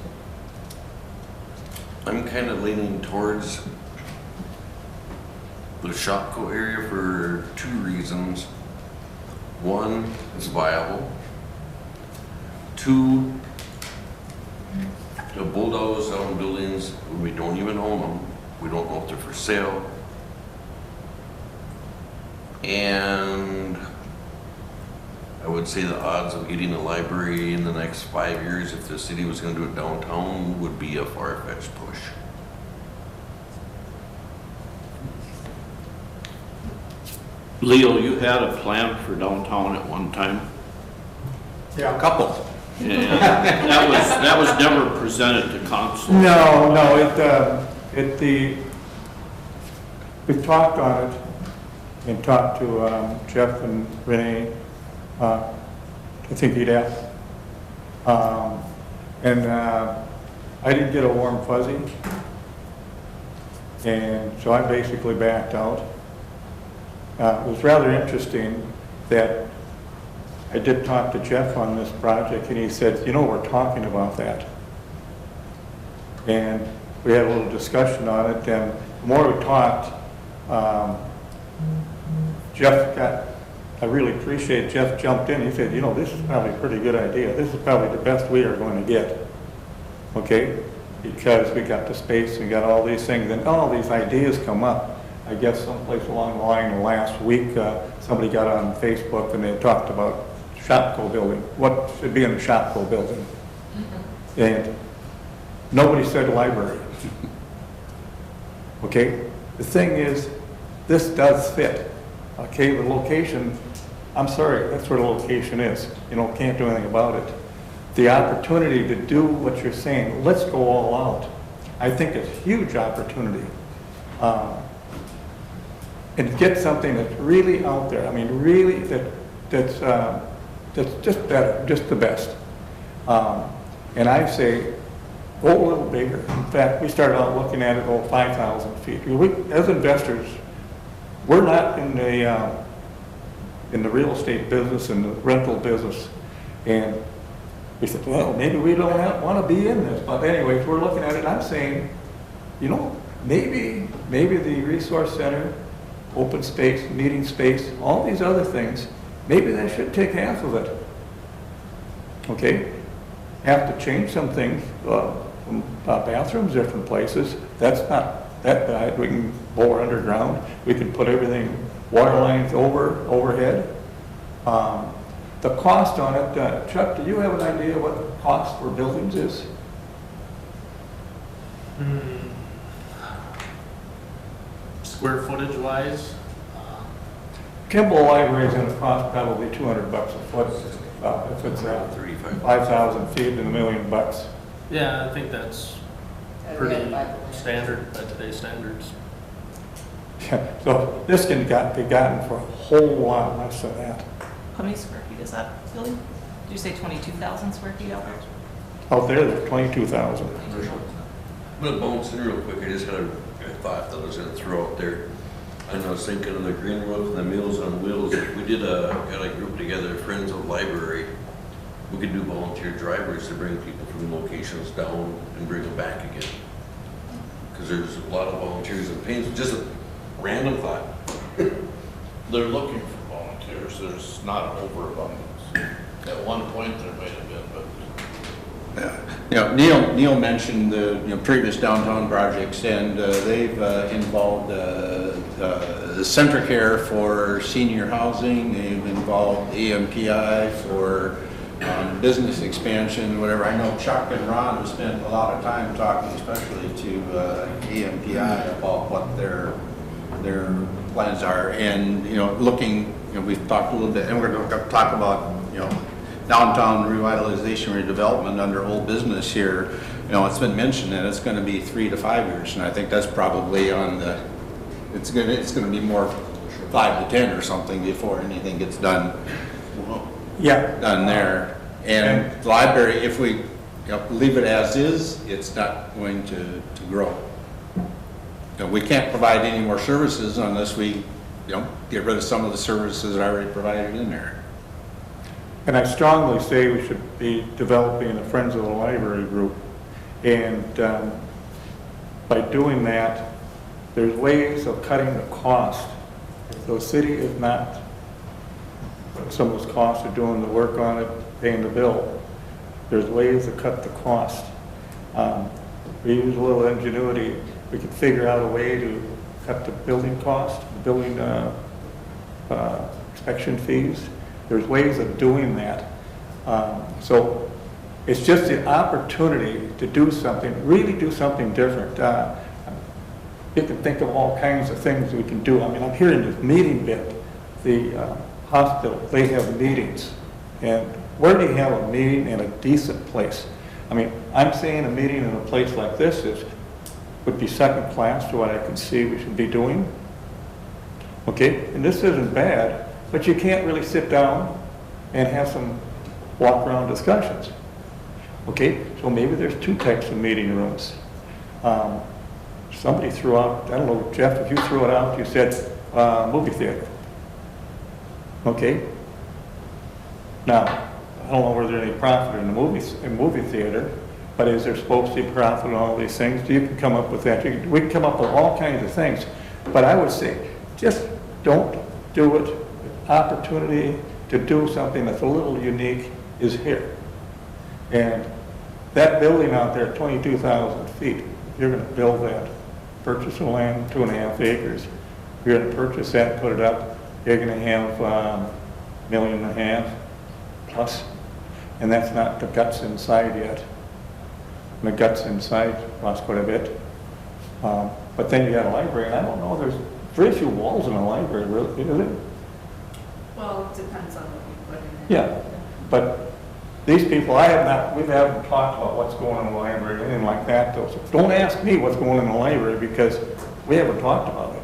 I'm kind of leaning towards the Shopko area for two reasons. One, it's viable. Two, to bulldoze down buildings when we don't even own them. We don't know if they're for sale. And I would say the odds of getting a library in the next 5 years, if the city was going to do it downtown, would be a far-fetched push. Leo, you had a plan for downtown at one time. Yeah, a couple. And that was never presented to council. No, we talked on it and talked to Jeff and Renee. I think he'd asked. And I didn't get a warm fuzzy. And so I basically backed out. It was rather interesting that I did talk to Jeff on this project, and he said, you know, we're talking about that. And we had a little discussion on it, and the more we talked, I really appreciate Jeff jumped in. He said, you know, this is probably a pretty good idea. This is probably the best we are going to get, okay? Because we got the space, we got all these things, and all these ideas come up. I guess someplace along the line last week, somebody got on Facebook and they talked about Shopko building. What should be in the Shopko building? Mm-hmm. And nobody said library. Okay? The thing is, this does fit. Okay, the location, I'm sorry, that's where the location is. You know, can't do anything about it. The opportunity to do what you're saying, let's go all out. I think it's a huge opportunity. And get something that's really out there. I mean, really, that's just better, just the best. And I say, go a little bigger. In fact, we started out looking at it, 5,000 feet. As investors, we're not in the real estate business and the rental business. And we said, well, maybe we don't want to be in this. But anyways, we're looking at it. I'm saying, you know, maybe the resource center, open space, meeting space, all these other things, maybe they should take half of it. Okay? Have to change some things, bathrooms, different places. That's not that bad. We can bore underground. We can put everything, water lines overhead. The cost on it, Chuck, do you have an idea what the cost for buildings is? Square footage wise, Kimball Library is gonna cost probably $200 a foot, if it's 35. 5,000 feet and $1 million. yeah, I think that's pretty standard by today's standards. So this can be gotten for a whole lot less than that. How many square feet is that building? Did you say 22,000 square feet out there? Out there, there's 22,000. I'm gonna bounce in real quick, I just had a thought that I was gonna throw out there. And I was thinking of the green roof and the Meals on Wheels, if we got a group together, Friends of Library, we could do volunteer drivers to bring people from locations down and bring them back again. Because there's a lot of volunteers in Paynes, just a random thought. They're looking for volunteers, there's not an overabundance. At one point there might have been, but You know, Neil mentioned the previous downtown projects, and they've involved the Centricare for senior housing. They've involved EMPI for business expansion, whatever. I know Chuck and Ron have spent a lot of time talking, especially to EMPI about what their plans are, and looking. We've talked a little bit, and we're going to talk about downtown revitalization, redevelopment under old business here. It's been mentioned that it's going to be 3 to 5 years, and I think that's probably on the. It's going to be more 5 to 10 or something before anything gets done. Yeah. Done there, and the library, if we leave it as is, it's not going to grow. We can't provide any more services unless we get rid of some of the services already provided in there. And I strongly say we should be developing a Friends of the Library group. And by doing that, there's ways of cutting the cost. If the city is not, some of those costs are doing the work on it, paying the bill, there's ways to cut the cost. We use a little ingenuity. We could figure out a way to cut the building cost, building inspection fees. There's ways of doing that. So it's just the opportunity to do something, really do something different. You can think of all kinds of things we can do. I mean, I'm hearing this meeting bit. The hospital, they have meetings. And where do you have a meeting in a decent place? I mean, I'm saying a meeting in a place like this would be second class to what I can see we should be doing. Okay, and this isn't bad. But you can't really sit down and have some walk-around discussions. Okay, so maybe there's 2 types of meeting rooms. Somebody threw out, I don't know, Jeff, if you threw it out, you said movie theater. Okay. Now, I don't know whether there's any profit in the movie theater, but is there supposed to be profit in all these things? You can come up with that. We can come up with all kinds of things. But I would say, just don't do it. Opportunity to do something that's a little unique is here. And that building out there, 22,000 feet, you're going to build that, purchase the land, 2.5 acres. You're going to purchase that, put it up, you're going to have $1.5 million plus. And that's not the guts inside yet. And the guts inside cost quite a bit. But then you got a library, and I don't know, there's very few walls in a library, really, is it? Well, it depends on what you put in it. Yeah, but these people, we haven't talked about what's going on in the library, anything like that, though. So don't ask me what's going on in the library because we haven't talked about it.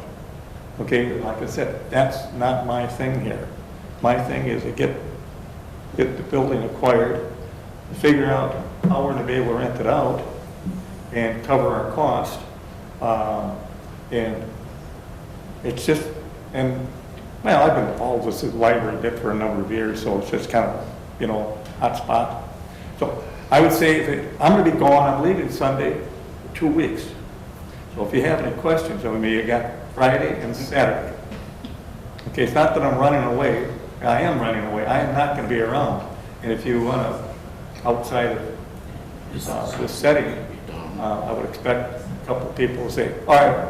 Okay, like I said, that's not my thing here. My thing is to get the building acquired, figure out how we're going to be able to rent it out and cover our cost. And it's just, well, I've been involved with the library bit for a number of years, so it's just kind of, hot spot. So I would say that I'm going to be gone. I'm leaving Sunday for 2 weeks. So if you have any questions of me, you got Friday and Saturday. Okay, it's not that I'm running away. I am running away. I am not going to be around. And if you want to, outside of this setting, I would expect a couple of people to say, all right,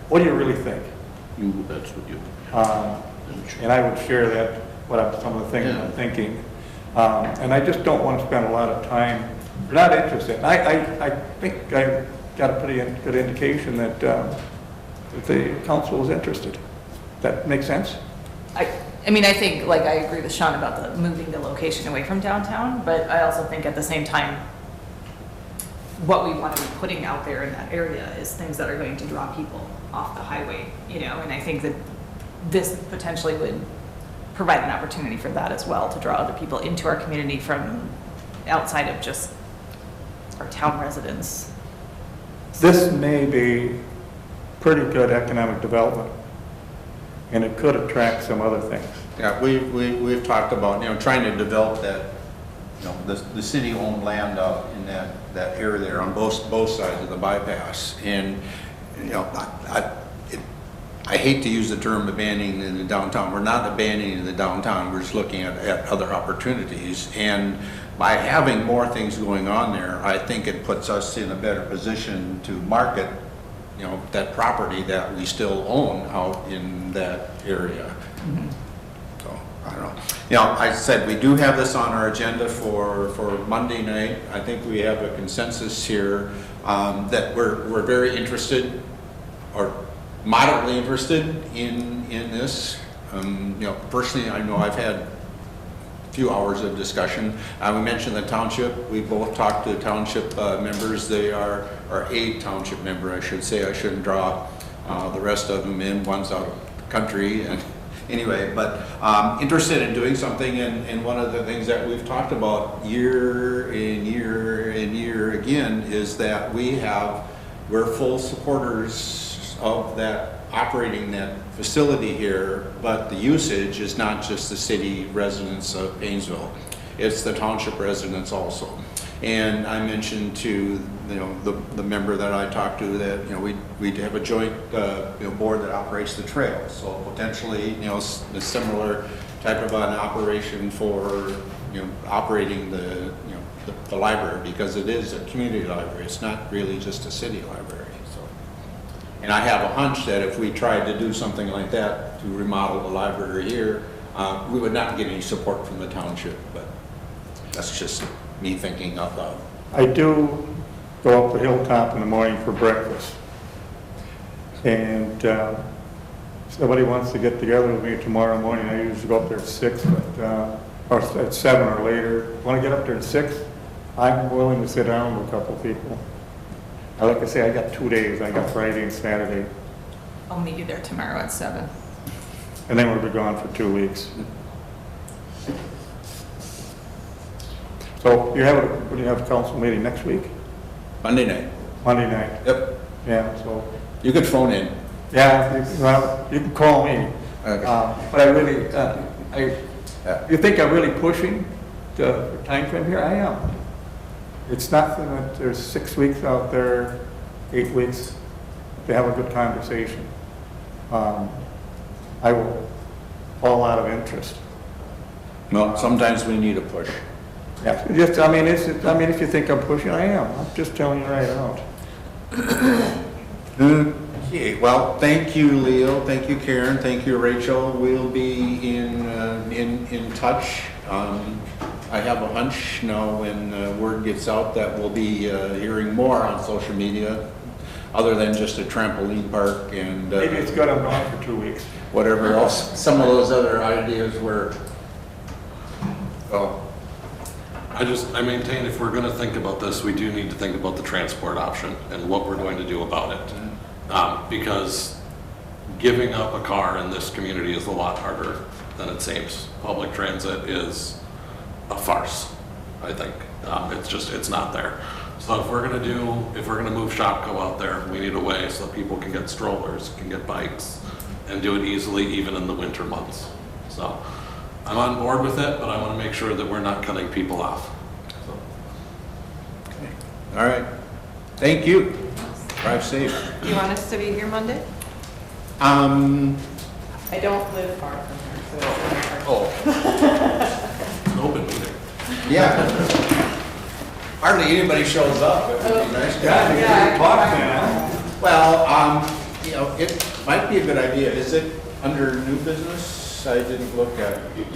what do you really think? That's what you. And I would share that, some of the things I'm thinking. And I just don't want to spend a lot of time, we're not interested. I think I got a pretty good indication that the council is interested. That makes sense? I mean, I think, like, I agree with Sean about the moving the location away from downtown, but I also think at the same time, what we want to be putting out there in that area is things that are going to draw people off the highway, you know, and I think that this potentially would provide an opportunity for that as well, to draw other people into our community from outside of just our town residents. This may be pretty good economic development, and it could attract some other things. Yeah, we've talked about, trying to develop that, the city-owned land out in that area there on both sides of the bypass. And, I hate to use the term abandoning the downtown. We're not abandoning the downtown. We're just looking at other opportunities. And by having more things going on there, I think it puts us in a better position to market, that property that we still own out in that area. So, I don't know. I said we do have this on our agenda for Monday night. I think we have a consensus here that we're very interested, or moderately interested in this. Personally, I know I've had a few hours of discussion. We mentioned the township. We both talked to township members. They are a township member, I should say. I shouldn't draw the rest of them in. One's out of the country. And anyway, but interested in doing something. And one of the things that we've talked about year and year and year again is that we're full supporters of that, operating that facility here, but the usage is not just the city residents of Painesville, it's the township residents also. And I mentioned to the member that I talked to that we'd have a joint board that operates the trail, so potentially a similar type of an operation for operating the library, because it is a community library. It's not really just a city library. And I have a hunch that if we tried to do something like that to remodel the library here, we would not get any support from the township, but that's just me thinking out loud. I do go up the hilltop in the morning for breakfast. And somebody wants to get together with me tomorrow morning. I usually go up there at 6, or at 7 or later. Want to get up there at 6? I'm willing to sit down with a couple of people. Like I say, I got 2 days. I got Friday and Saturday. I'll meet you there tomorrow at 7. And then we'll be gone for 2 weeks. So you have a council meeting next week? Monday night. Monday night? Yep. Yeah, so. You could phone in. Yeah, you can call me. Okay. But I really, you think I'm really pushing the time frame here? I am. It's nothing that there's 6 weeks out there, 8 weeks, to have a good conversation. I will fall out of interest. Well, sometimes we need a push. Yeah, if you think I'm pushing, I am. I'm just telling you right out. Okay, well, thank you, Leo. Thank you, Karen. Thank you, Rachel. We'll be in touch. I have a hunch now when word gets out that we'll be hearing more on social media, other than just a trampoline park and Maybe it's good I'm gone for 2 weeks. whatever else. Some of those other ideas were. Oh, I maintain if we're gonna think about this, we do need to think about the transport option and what we're going to do about it. Because giving up a car in this community is a lot harder than it seems. Public transit is a farce, I think. It's not there. So if we're gonna move Shopko out there, we need a way so that people can get strollers, can get bikes, and do it easily even in the winter months. So I'm on board with it, but I wanna make sure that we're not cutting people off. all right. Thank you. Drive safe. Do you want us to be here Monday? I don't live far from here, so. It's an open meeting. Yeah. Hardly anybody shows up. It would be nice to have you. Well, you know, it might be a good idea. Is it under new business? I didn't look at it.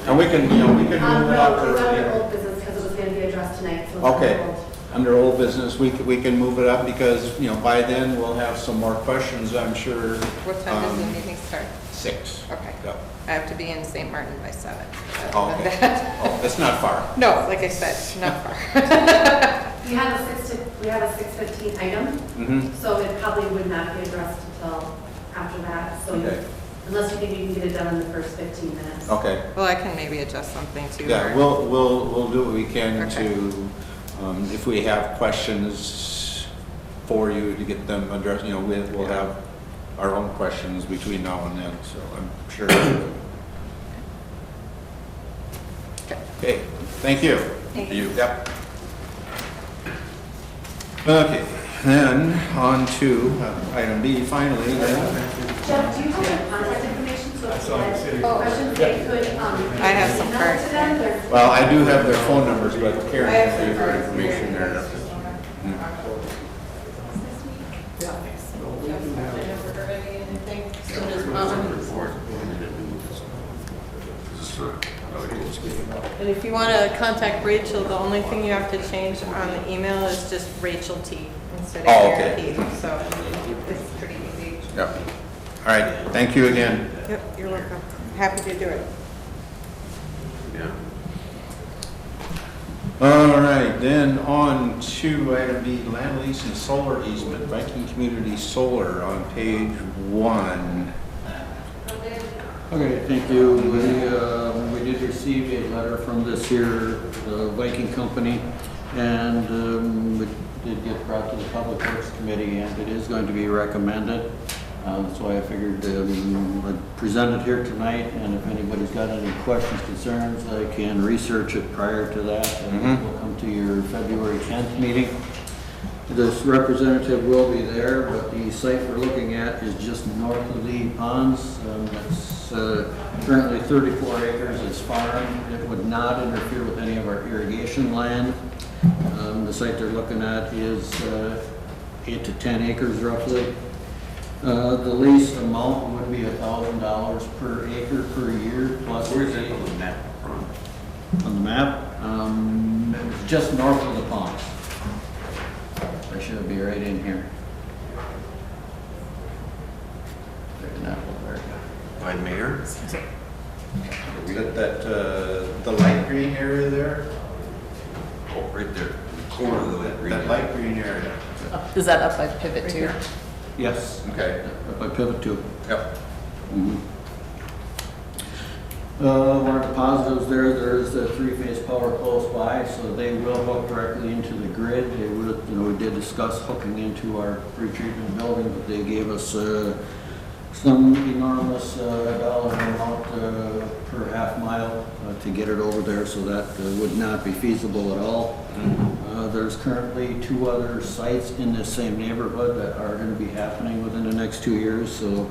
And we can, you know, we can move it up. No, it's under old business because it was going to be addressed tonight, so it's Okay. under old. Under old business, we can move it up because, you know, by then we'll have some more questions, I'm sure. What time does the meeting start? 6. Okay. Yep. I have to be in St. Martin by 7. Oh, okay. Oh, that's not far. No, like I said, not far. We have a 6:15 item, Mm-hmm. so it probably would not be addressed until after that. So Okay. unless you think you can get it done in the first 15 minutes. Okay. Well, I can maybe adjust something too. Yeah, or- we'll do what we can Okay. to, if we have questions for you to get them addressed, you know, we'll have our own questions between now and then, so I'm sure. Okay, thank you. Thank you. Yep. Okay, then on to item B, finally, then. Jeff, do you have their contact information? So if you had questions, they could, I have some email it cards. to them. They're- Well, I do have their phone numbers, but Karen can give her information there. And if you want to contact Rachel, the only thing you have to change on the email is just Rachel T instead of Oh, Karen okay. P. So it's pretty easy. Yep. All right, thank you again. Yep, you're welcome. Happy to do it. Yeah. All right, then on to item B, land lease and solar easement, Viking Community Solar on page 1. Okay, thank you. We did receive a letter from this here, the Viking Company, and it did get brought to the Public Works Committee, and it is going to be recommended. That's why I figured I'd present it here tonight, and if anybody's got any questions, concerns, I can research it prior to that, and we'll come to your February 10th meeting. This representative will be there, but the site we're looking at is just north of the ponds. It's currently 34 acres, it's farm. It would not interfere with any of our irrigation land. The site they're looking at is 8 to 10 acres roughly. The lease amount would be $1,000 per acre per year plus. Where's that on the map from? On the map, it's just north of the ponds. I should be right in here. There's an apple there. By Mayor? That, the light green area there? Oh, right there, the corner of the green. That light green area. Is that up by Pivot too? Yes, Okay. up by Pivot Tube. Yep. One of the positives there's a three-phase power close by, so they will hook directly into the grid. They would, we did discuss hooking into our retreatment building, but they gave us some enormous dollar amount per half mile to get it over there, so that would not be feasible at all. There's currently 2 other sites in this same neighborhood that are going to be happening within the next 2 years, so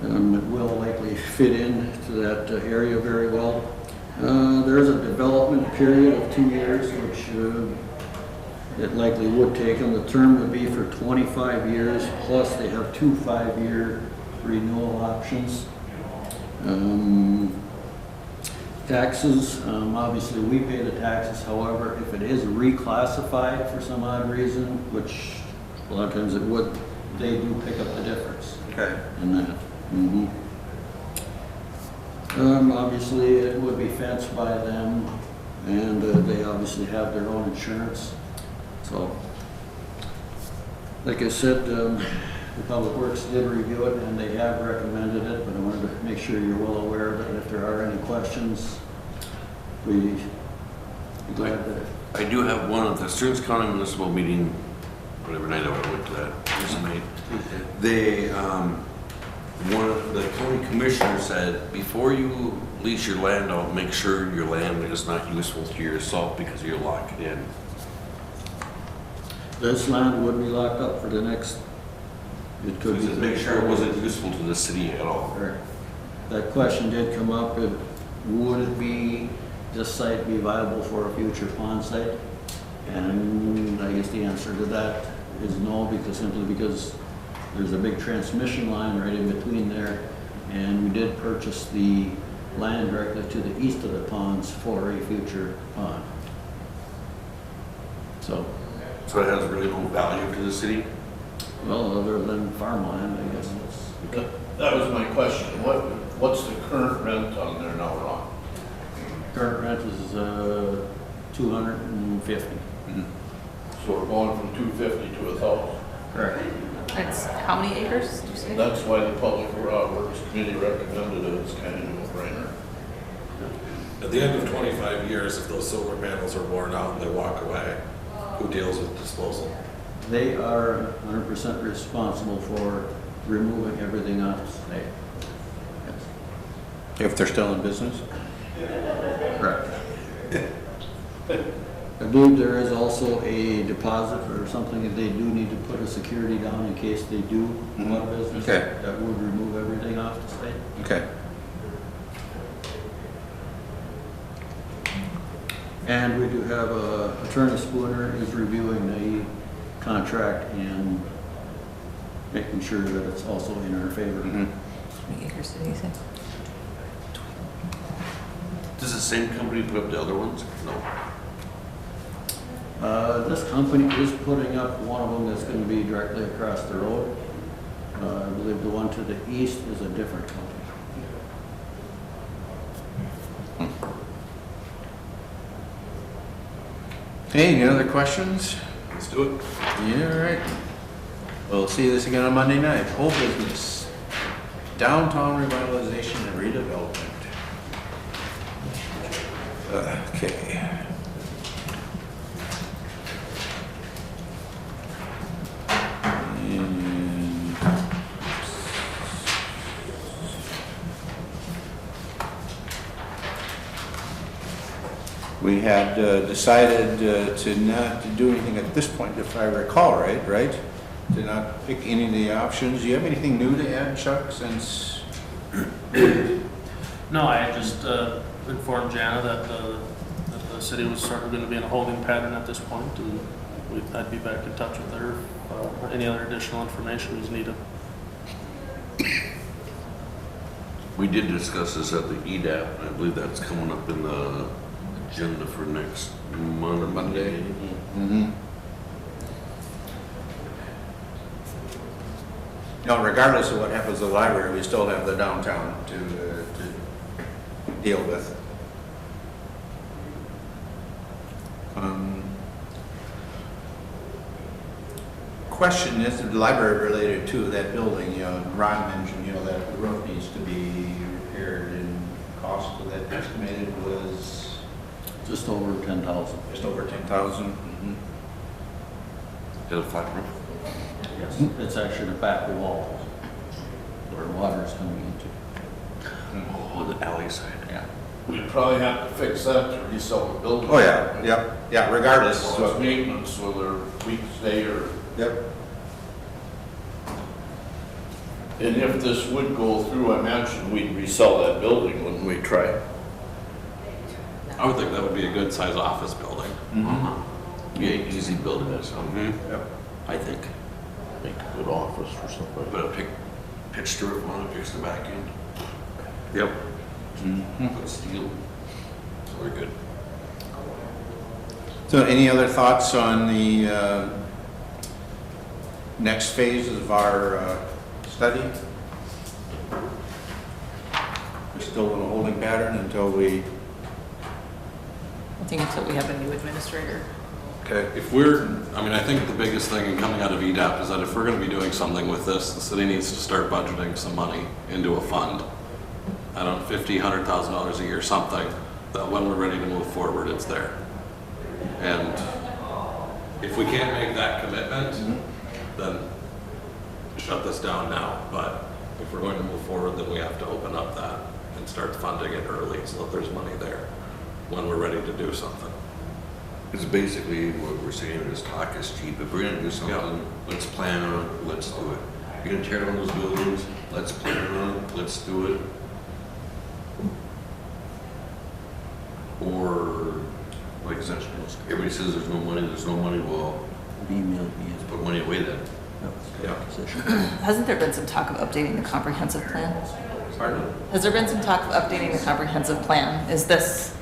it will likely fit into that area very well. There is a development period of 2 years, which it likely would take, and the term would be for 25 years, plus they have 2 5-year renewal options. Taxes, obviously we pay the taxes, however, if it is reclassified for some odd reason, which a lot of times it would, they do pick up the difference Okay. in that. Obviously, it would be fenced by them, and they obviously have their own insurance. So, like I said, the Public Works did review it, and they have recommended it, but I wanted to make sure you're well aware of it. If there are any questions, we'd be glad to. I do have one at the Stearns County Municipal Meeting, whatever night I went to that, this night. They, one of the county commissioner said, before you lease your land out, make sure your land is not useful to yourself because you're locked in. This land would be locked up for the next, it could be. To make sure it wasn't useful to the city at all. Correct. That question did come up, would it be, this site be viable for a future pond site? And I guess the answer to that is no, simply because there's a big transmission line right in between there, and we did purchase the land directly to the east of the ponds for a future pond. So, So it has really no value to the city? well, other than farmland, I guess. That was my question. What's the current rent on there now, Ron? Current rent is $250. So we're going from 250 to 1,000. Correct. It's how many acres, did you say? That's why the Public Works Committee recommended it. It's kind of a no-brainer. At the end of 25 years, if those solar panels are worn out and they walk away, who deals with disposal? They are 100% responsible for removing everything off the site. If they're still in business? Correct. I believe there is also a deposit or something that they do need to put a security down in case they do go out of business. Okay. That would remove everything off the site. Okay. And we do have Attorney Spooner is reviewing the contract and making sure that it's also in our favor. How many acres did he say? Does the same company put up the other ones? No. This company is putting up one of them that's going to be directly across the road. I believe the one to the east is a different company. Hey, any other questions? Let's do it. Yeah, all right. We'll see this again on Monday night. Whole business. Downtown revitalization and redevelopment. Okay. And we had decided to not to do anything at this point, if I recall right? To not pick any of the options. Do you have anything new to add, Chuck, since? No, I just informed Jana that the city was sort of going to be in a holding pattern at this point, and I'd be back in touch with her. Any other additional information is needed. We did discuss this at the EDAP, and I believe that's coming up in the agenda for next Monday. Mm-hmm. No, regardless of what happens to the library, we still have the downtown to deal with. Question is, the library related to that building, Ron mentioned, that the roof needs to be repaired, and cost of that estimated was Just over 10,000. just over 10,000. Mm-hmm. Got a flat roof? Yes. It's actually the back wall where water is coming into. Oh, the alley side. Yeah. We'd probably have to fix that to resell the building. Oh, yeah, yeah, regardless. So it's maintenance, whether weekday or. Yep. And if this would go through, I mentioned we'd resell that building, wouldn't we try? I would think that would be a good size office building. Yeah, easy building that, so. Yep. I think. Make a good office for somebody. Put a pitch roof on it, fix the back end. Yep. Put steel. So we're good. So any other thoughts on the next phase of our study? We're still in a holding pattern until we... I think until we have a new administrator. Okay. I think the biggest thing in coming out of EDAP is that if we're going to be doing something with this, the city needs to start budgeting some money into a fund. I don't know, $50,000, $100,000 a year, something, that when we're ready to move forward, it's there. And if we can't make that commitment, then shut this down now. But if we're going to move forward, then we have to open up that and start funding it early so that there's money there when we're ready to do something. It's basically what we're saying is talk is cheap. If we're gonna do something, let's plan on it, let's do it. You're gonna tear down those buildings, let's plan on it, let's do it. Or, like, everybody says there's no money, well, let's put money away then. Hasn't there been some talk of updating the comprehensive plan? Pardon? Has there been some talk of updating the comprehensive plan? Is this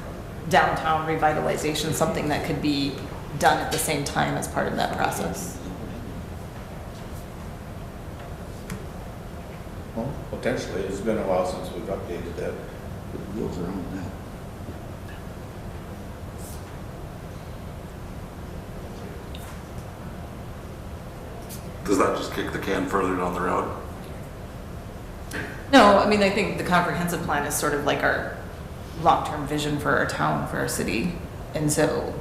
downtown revitalization something that could be done at the same time as part of that process? Well, potentially, it's been a while since we've updated that. Goes around that. Does that just kick the can further down the road? No, I mean, I think the comprehensive plan is sort of like our long-term vision for our town, for our city. And so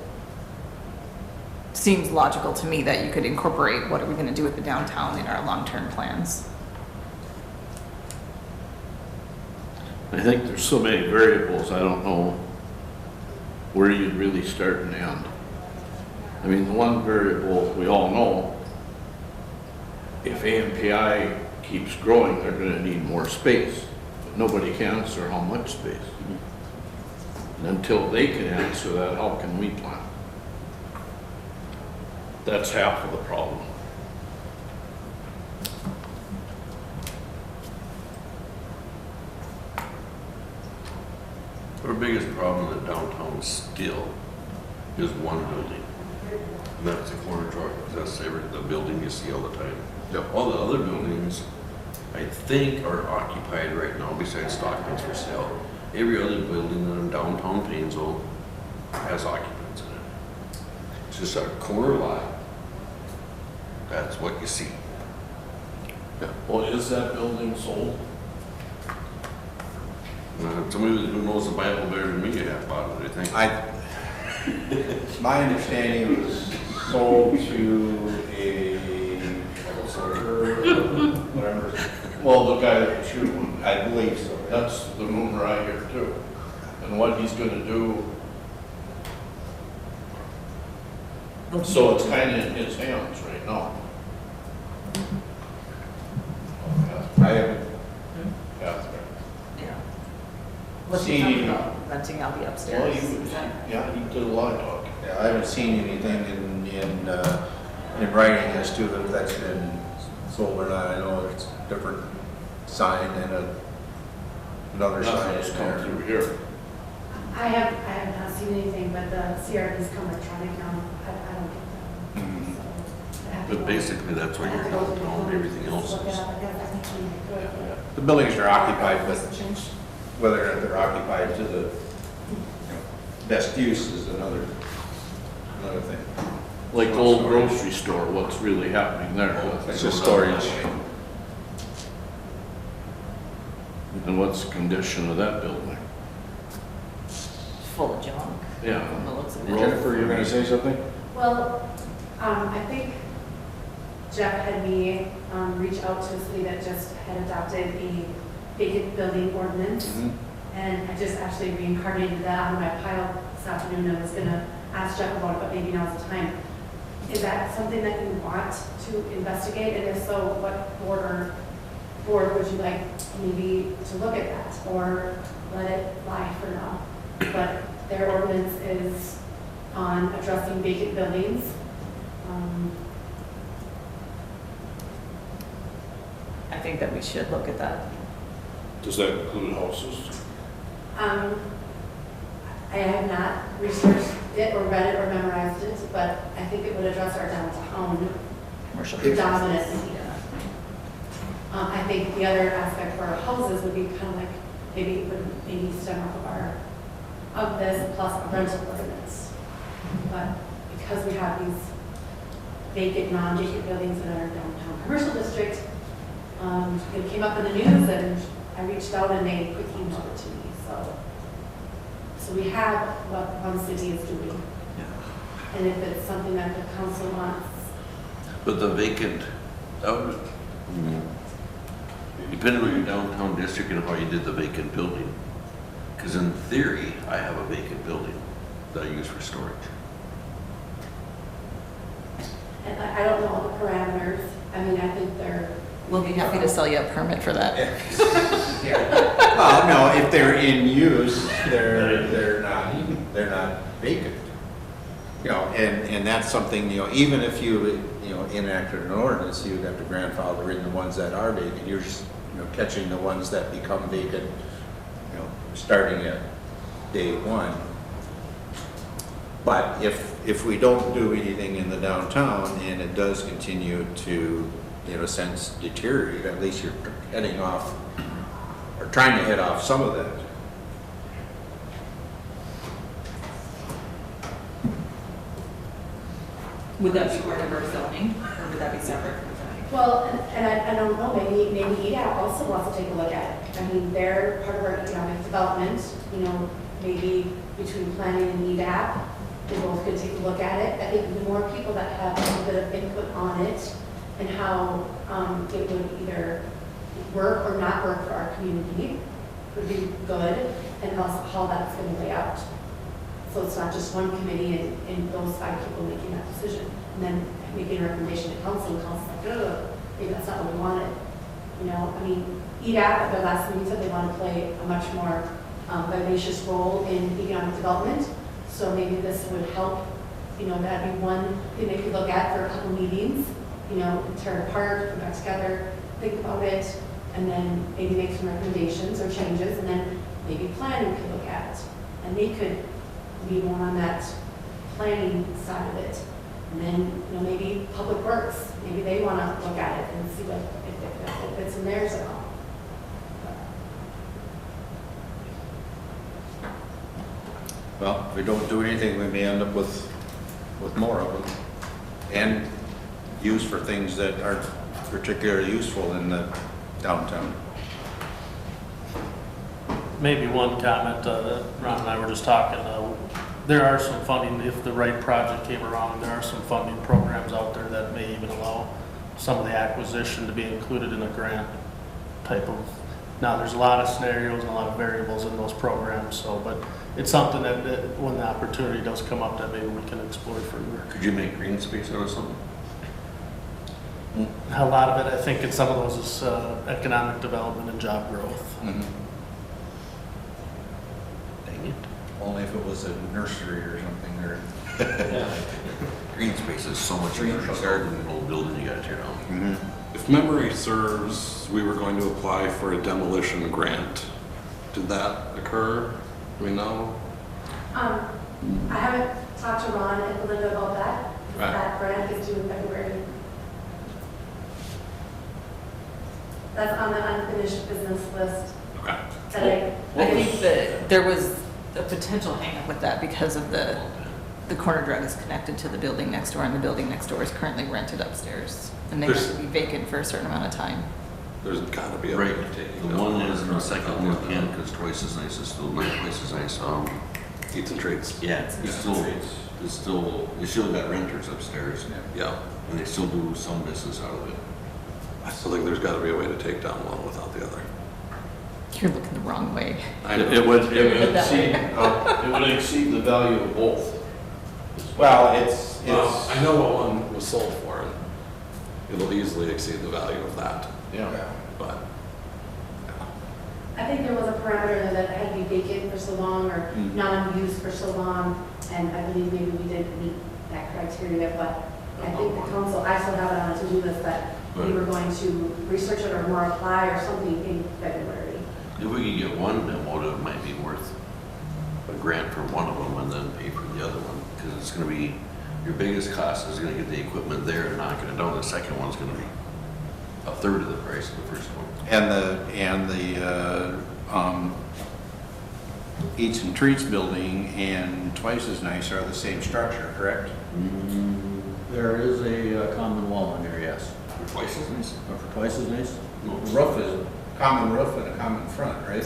seems logical to me that you could incorporate what are we going to do with the downtown in our long-term plans. I think there's so many variables, I don't know where you'd really start and end. I mean, the one variable we all know, if AMPI keeps growing, they're gonna need more space. But nobody can answer how much space. And until they can answer that, how can we plan? That's half of the problem. Our biggest problem in downtown still is one building. And that's the corner truck. That's the building you see all the time. Yep. All the other buildings, I think, are occupied right now besides Stockman's for sale. Every other building in downtown Painesville has occupants in it. It's just a corner lot. That's what you see. Well, is that building sold? Somebody who knows the Bible better than me have bought it, I think. My understanding was sold to a, whatever, Well, the guy that shoot one, I believe so. that's the rumor I hear too. And what he's gonna do, so it's kinda in his hands right now. I haven't, Catherine. Yeah. What's he See, talking about? Renting out the Well, upstairs? he was, yeah, he did a lot of talking. yeah, I haven't seen anything in writing as to if that's been sold or not. I know it's a different sign and another sign Nothing's is come there. through here. I have not seen anything, but the CRD's come electronic now. I don't get them. Mhm. So I have to But go- basically, that's what I your have to go to the downtown home and everything else look it is. up. I guess I can do it. The buildings are occupied, but Doesn't change. whether or not they're occupied to the best use is another thing. Like the old grocery store, what's really happening there? It's just storage. And what's the condition of that building? Full of junk. Yeah. From the looks of it. Jennifer, you're gonna say something? Well, I think Jeff had me reach out to a city that just had adopted a vacant building ordinance. And I just actually reincarnated that on my pile this afternoon. I was gonna ask Jeff about it, but maybe now's the time. Is that something that you want to investigate? And if so, what board would you like maybe to look at that? Or let it lie for now? But their ordinance is on addressing vacant buildings. I think that we should look at that. Does that include houses? I have not researched it or read it or memorized it, but I think it would address our downtown Commercial. predominantly. Yeah. I think the other aspect for our houses would be kind of like, maybe it would maybe stem off of this plus a rental ordinance. But because we have these vacant, non-vacant buildings in our downtown commercial district, it came up in the news and I reached out and they quickly emailed it to me, so we have what one city is doing. And if it's something that the council wants, But the vacant, that would, depending on your downtown district and how you did the vacant building. Because in theory, I have a vacant building that I use for storage. And I don't know the parameters. I mean, I think they're. We'll be happy to sell you a permit for that. Yeah. Well, no, if they're in use, they're not vacant. You know, and that's something, you know, even if you enacted an ordinance, you'd have to grandfather in the ones that are vacant. You're just, catching the ones that become vacant, starting at day one. But if we don't do anything in the downtown and it does continue to, since deteriorate, at least you're heading off, or trying to head off some of that. Would that be part of our zoning, or would that be separate from zoning? Well, and I don't know, maybe EDAP also wants to take a look at it. I mean, they're part of our economic development, maybe between planning and EDAP, they both could take a look at it. I think the more people that have a little bit of input on it and how it would either work or not work for our community would be good, and also how that's going to lay out. So it's not just one committee and those 5 people making that decision, and then making a recommendation to council, and council's like, ugh, maybe that's not what we wanted. I mean, EDAP at their last meeting said they want to play a much more vivacious role in economic development. So maybe this would help, that'd be one thing they could look at for a couple meetings, tear it apart, come back together, think about it, and then maybe make some recommendations or changes, and then maybe planning could look at it. And they could be more on that planning side of it. And then, maybe Public Works, maybe they want to look at it and see what, if it's in theirs at all. Well, if we don't do anything, we may end up with more of them, and used for things that aren't particularly useful in the downtown. Maybe one comment, Ron and I were just talking, there are some funding, if the right project came around, there are some funding programs out there that may even allow some of the acquisition to be included in a grant type of, now there's a lot of scenarios and a lot of variables in those programs, but it's something that when the opportunity does come up that maybe we can explore further. Could you make green space out of something? A lot of it, I think in some of those is economic development and job growth. Mm-hmm. Dang it. Only if it was a nursery or something, or. Green space is so much greener garden than an old building you gotta tear down. Mm-hmm. If memory serves, we were going to apply for a demolition grant. Did that occur? Do we know? I haven't talked to Ron and Belinda about that. Right. That grant is due in February. That's on the unfinished business list. Okay. That I think that there was a potential hangup with that because of the corner drug is connected to the building next door, and the building next door is currently rented upstairs, and they have to be vacant for a certain amount of time. There's gotta be a Right, way of taking the down one the is, and the corner second drug. one can't, because twice as nice, it's still not twice as nice. Eats and treats. Yeah, it's still, they still got renters upstairs, Yeah. and they still do some business out of it. I still think there's gotta be a way to take down one without the other. You're looking the wrong way. It would exceed the value of both. Well, it's. Well, I know what one was sold for, and it'll easily exceed the value of that, Yeah. but. I think there was a parameter that it had to be vacant for so long or non-used for so long, and I believe maybe we didn't meet that criteria, but I think the council, I still have it on a to-do list that we were going to research it or more apply or something in February. If we could get one demo, it might be worth a grant for one of them and then pay for the other one, because it's gonna be, your biggest cost is gonna get the equipment there and knocking it down. The second one's gonna be a third of the price of the first one. And the Eats and Treats building and Twice as Nice are the same structure, correct? There is a common wall in there, yes. For twice as nice? Or for twice as nice? No. Roof is a common roof and a common front, right?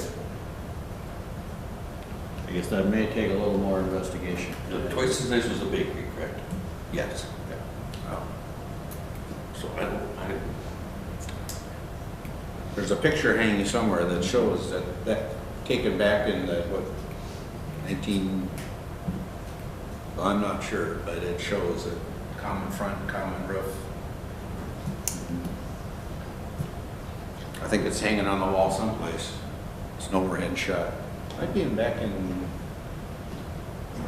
I guess that may take a little more investigation. Twice as nice was a bakery, correct? Yes. Oh. So There's a picture hanging somewhere that shows that taken back in the, 19, well, I'm not sure, but it shows it common front and common roof. I think it's hanging on the wall someplace. It's an overhead shot. Might be back in,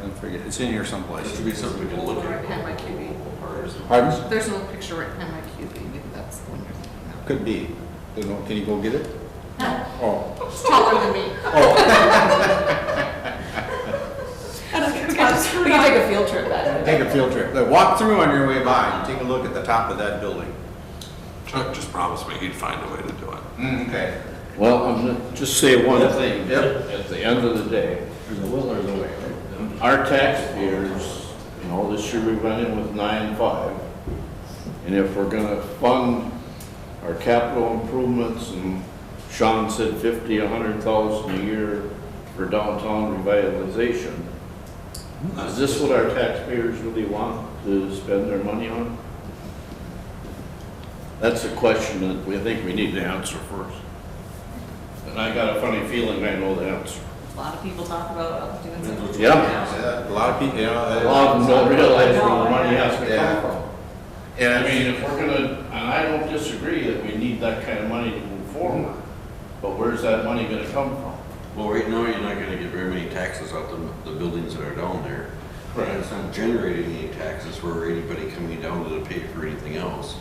I forget, it's in here someplace. That should be something we can look Right at. behind my QB. Pardon? There's a little picture right behind my QB, maybe that's the one you're thinking of. Could be. Don't know. Can you go get it? No, Oh. it's taller than me. We can take a field trip back. Take a field trip. Walk through on your way by and take a look at the top of that building. Chuck just promised me he'd find a way to do it. Okay. Well, I'm gonna just say one thing. Yep. At the end of the day, There's a will or the way, right? our taxpayers, this year we went in with 9.5. And if we're gonna fund our capital improvements, and Sean said 50, 100,000 a year for downtown revitalization, is this what our taxpayers really want to spend their money on? That's a question that we think we need to answer first. And I got a funny feeling I know the answer. A lot of people talk about doing something. Yeah. A lot of people, A lot of them don't realize where the money has to Yeah. come from. And I mean, if we're gonna, and I don't disagree that we need that kind of money to move forward, but where's that money gonna come from? Well, right now, you're not gonna get very many taxes out the buildings that are down there. Right. And it's not generating any taxes for anybody coming down to pay for anything else.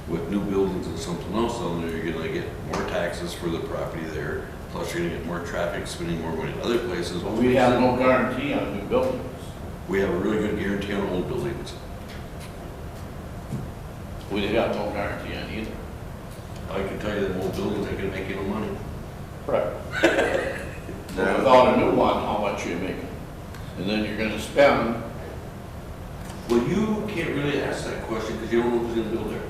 With new buildings and something else down there, you're gonna get more taxes for the property there, plus you're gonna get more traffic, spending more money in other places. But we have no guarantee on new buildings. We have a really good guarantee on old buildings. We got no guarantee on either. I can tell you that old buildings ain't gonna make you no money. Right. But without a new one, how much are you making? And then you're gonna spend, Well, you can't really ask that question because you don't know who's gonna build there.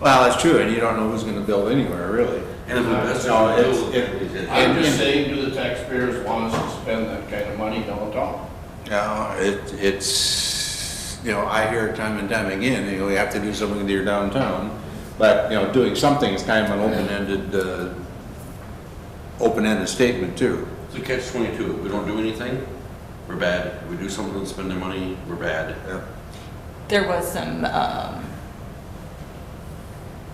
well, that's true, and you don't know who's gonna build anywhere, really. And if investors No, it's- build, I'm just saying, do the taxpayers want us to spend that kind of money downtown? It's, I hear it time and time again, we have to do something with your downtown. But, doing something is kind of an open-ended statement too. It's a catch-22. If we don't do anything, we're bad. If we do something and spend their money, we're bad. Yeah. There was some,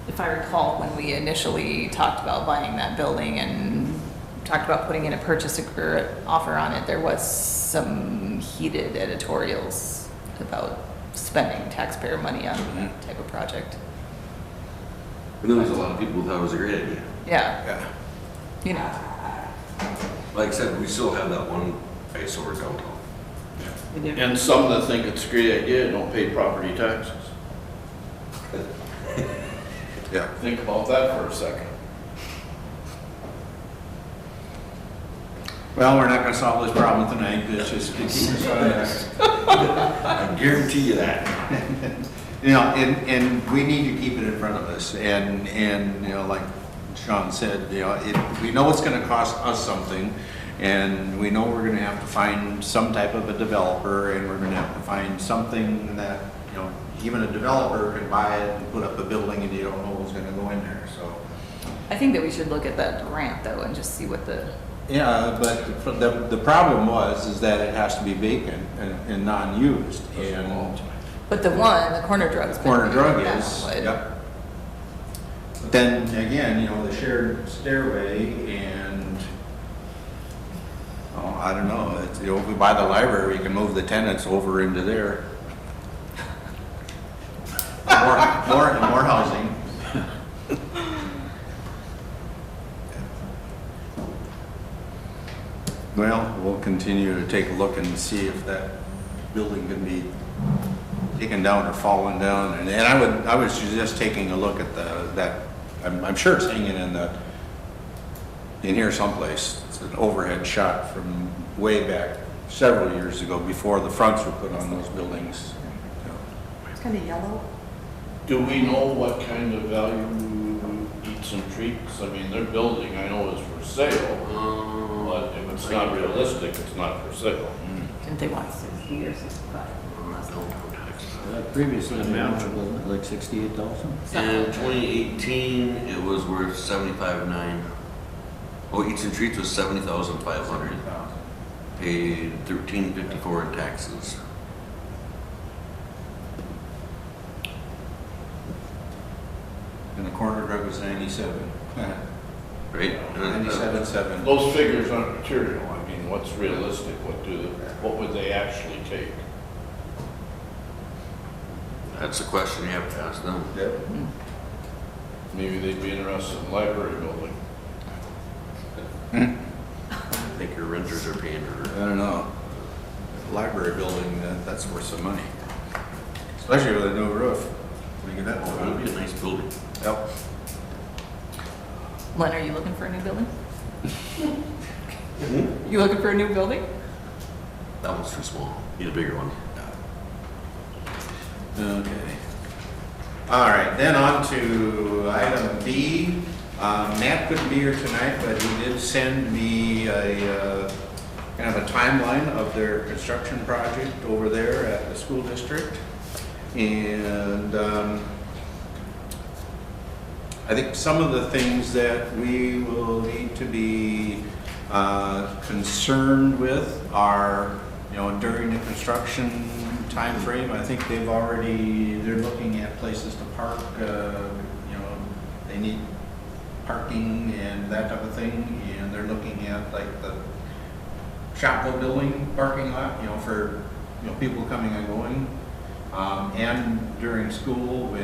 if I recall, when we initially talked about buying that building and talked about putting in a purchase offer on it, there was some heated editorials about spending taxpayer money on that type of project. And then there's a lot of people who thought it was a great idea. Yeah, Yeah. Like I said, we still have that one eyesore downtown. And some that think it's a great idea don't pay property taxes. Yeah. Think about that for a second. Well, we're not gonna solve this problem tonight, it's just to keep us on that. I guarantee you that. And we need to keep it in front of us, and like Sean said, we know it's gonna cost us something, and we know we're gonna have to find some type of a developer, and we're gonna have to find something that, even a developer can buy it and put up a building, and you don't know who's gonna go in there, so. I think that we should look at that grant though and just see what the, Yeah, but the problem is that it has to be vacant and non-used, and but the corner drug's. corner drug that is, would- yep. But then again, the shared stairway and, I don't know, if we buy the library, we can move the tenants over into there. More housing. Well, we'll continue to take a look and see if that building can be taken down or fallen down. And I would suggest taking a look at I'm sure it's hanging in here someplace. It's an overhead shot from way back several years ago, before the fronts were put on those buildings. It's kind of yellow. Do we know what kind of value Eats and Treats, I mean, their building I know is for sale, but if it's not realistic, it's not for sale. Didn't they want 60 or 65? Previously, wasn't it like 68,000? In 2018, it was worth 75.9. Oh, Eats and Treats was 70,500. Paid 13.54 in taxes. was 97. Right? 97.7. Those figures aren't material. I mean, what's realistic? What would they actually take? That's the question you have to ask them. Yep. Maybe they'd be interested in library building. I think your renters are paying I her. don't know. Library building, that's worth some money. Especially with a new roof. We get that. Oh, it'd be a nice building. Yep. Len, are you looking for a new building? You looking for a new building? That one's too small. Need a bigger one. Okay. All right, then on to item B. Matt couldn't be here tonight, but he did send me a kind of a timeline of their construction project over there at the school district. And I think some of the things that we will need to be concerned with are, during the construction time frame. I think they're looking at places to park, they need parking and that type of thing, and they're looking at like the Shopko building parking lot, for, people coming and going. And during school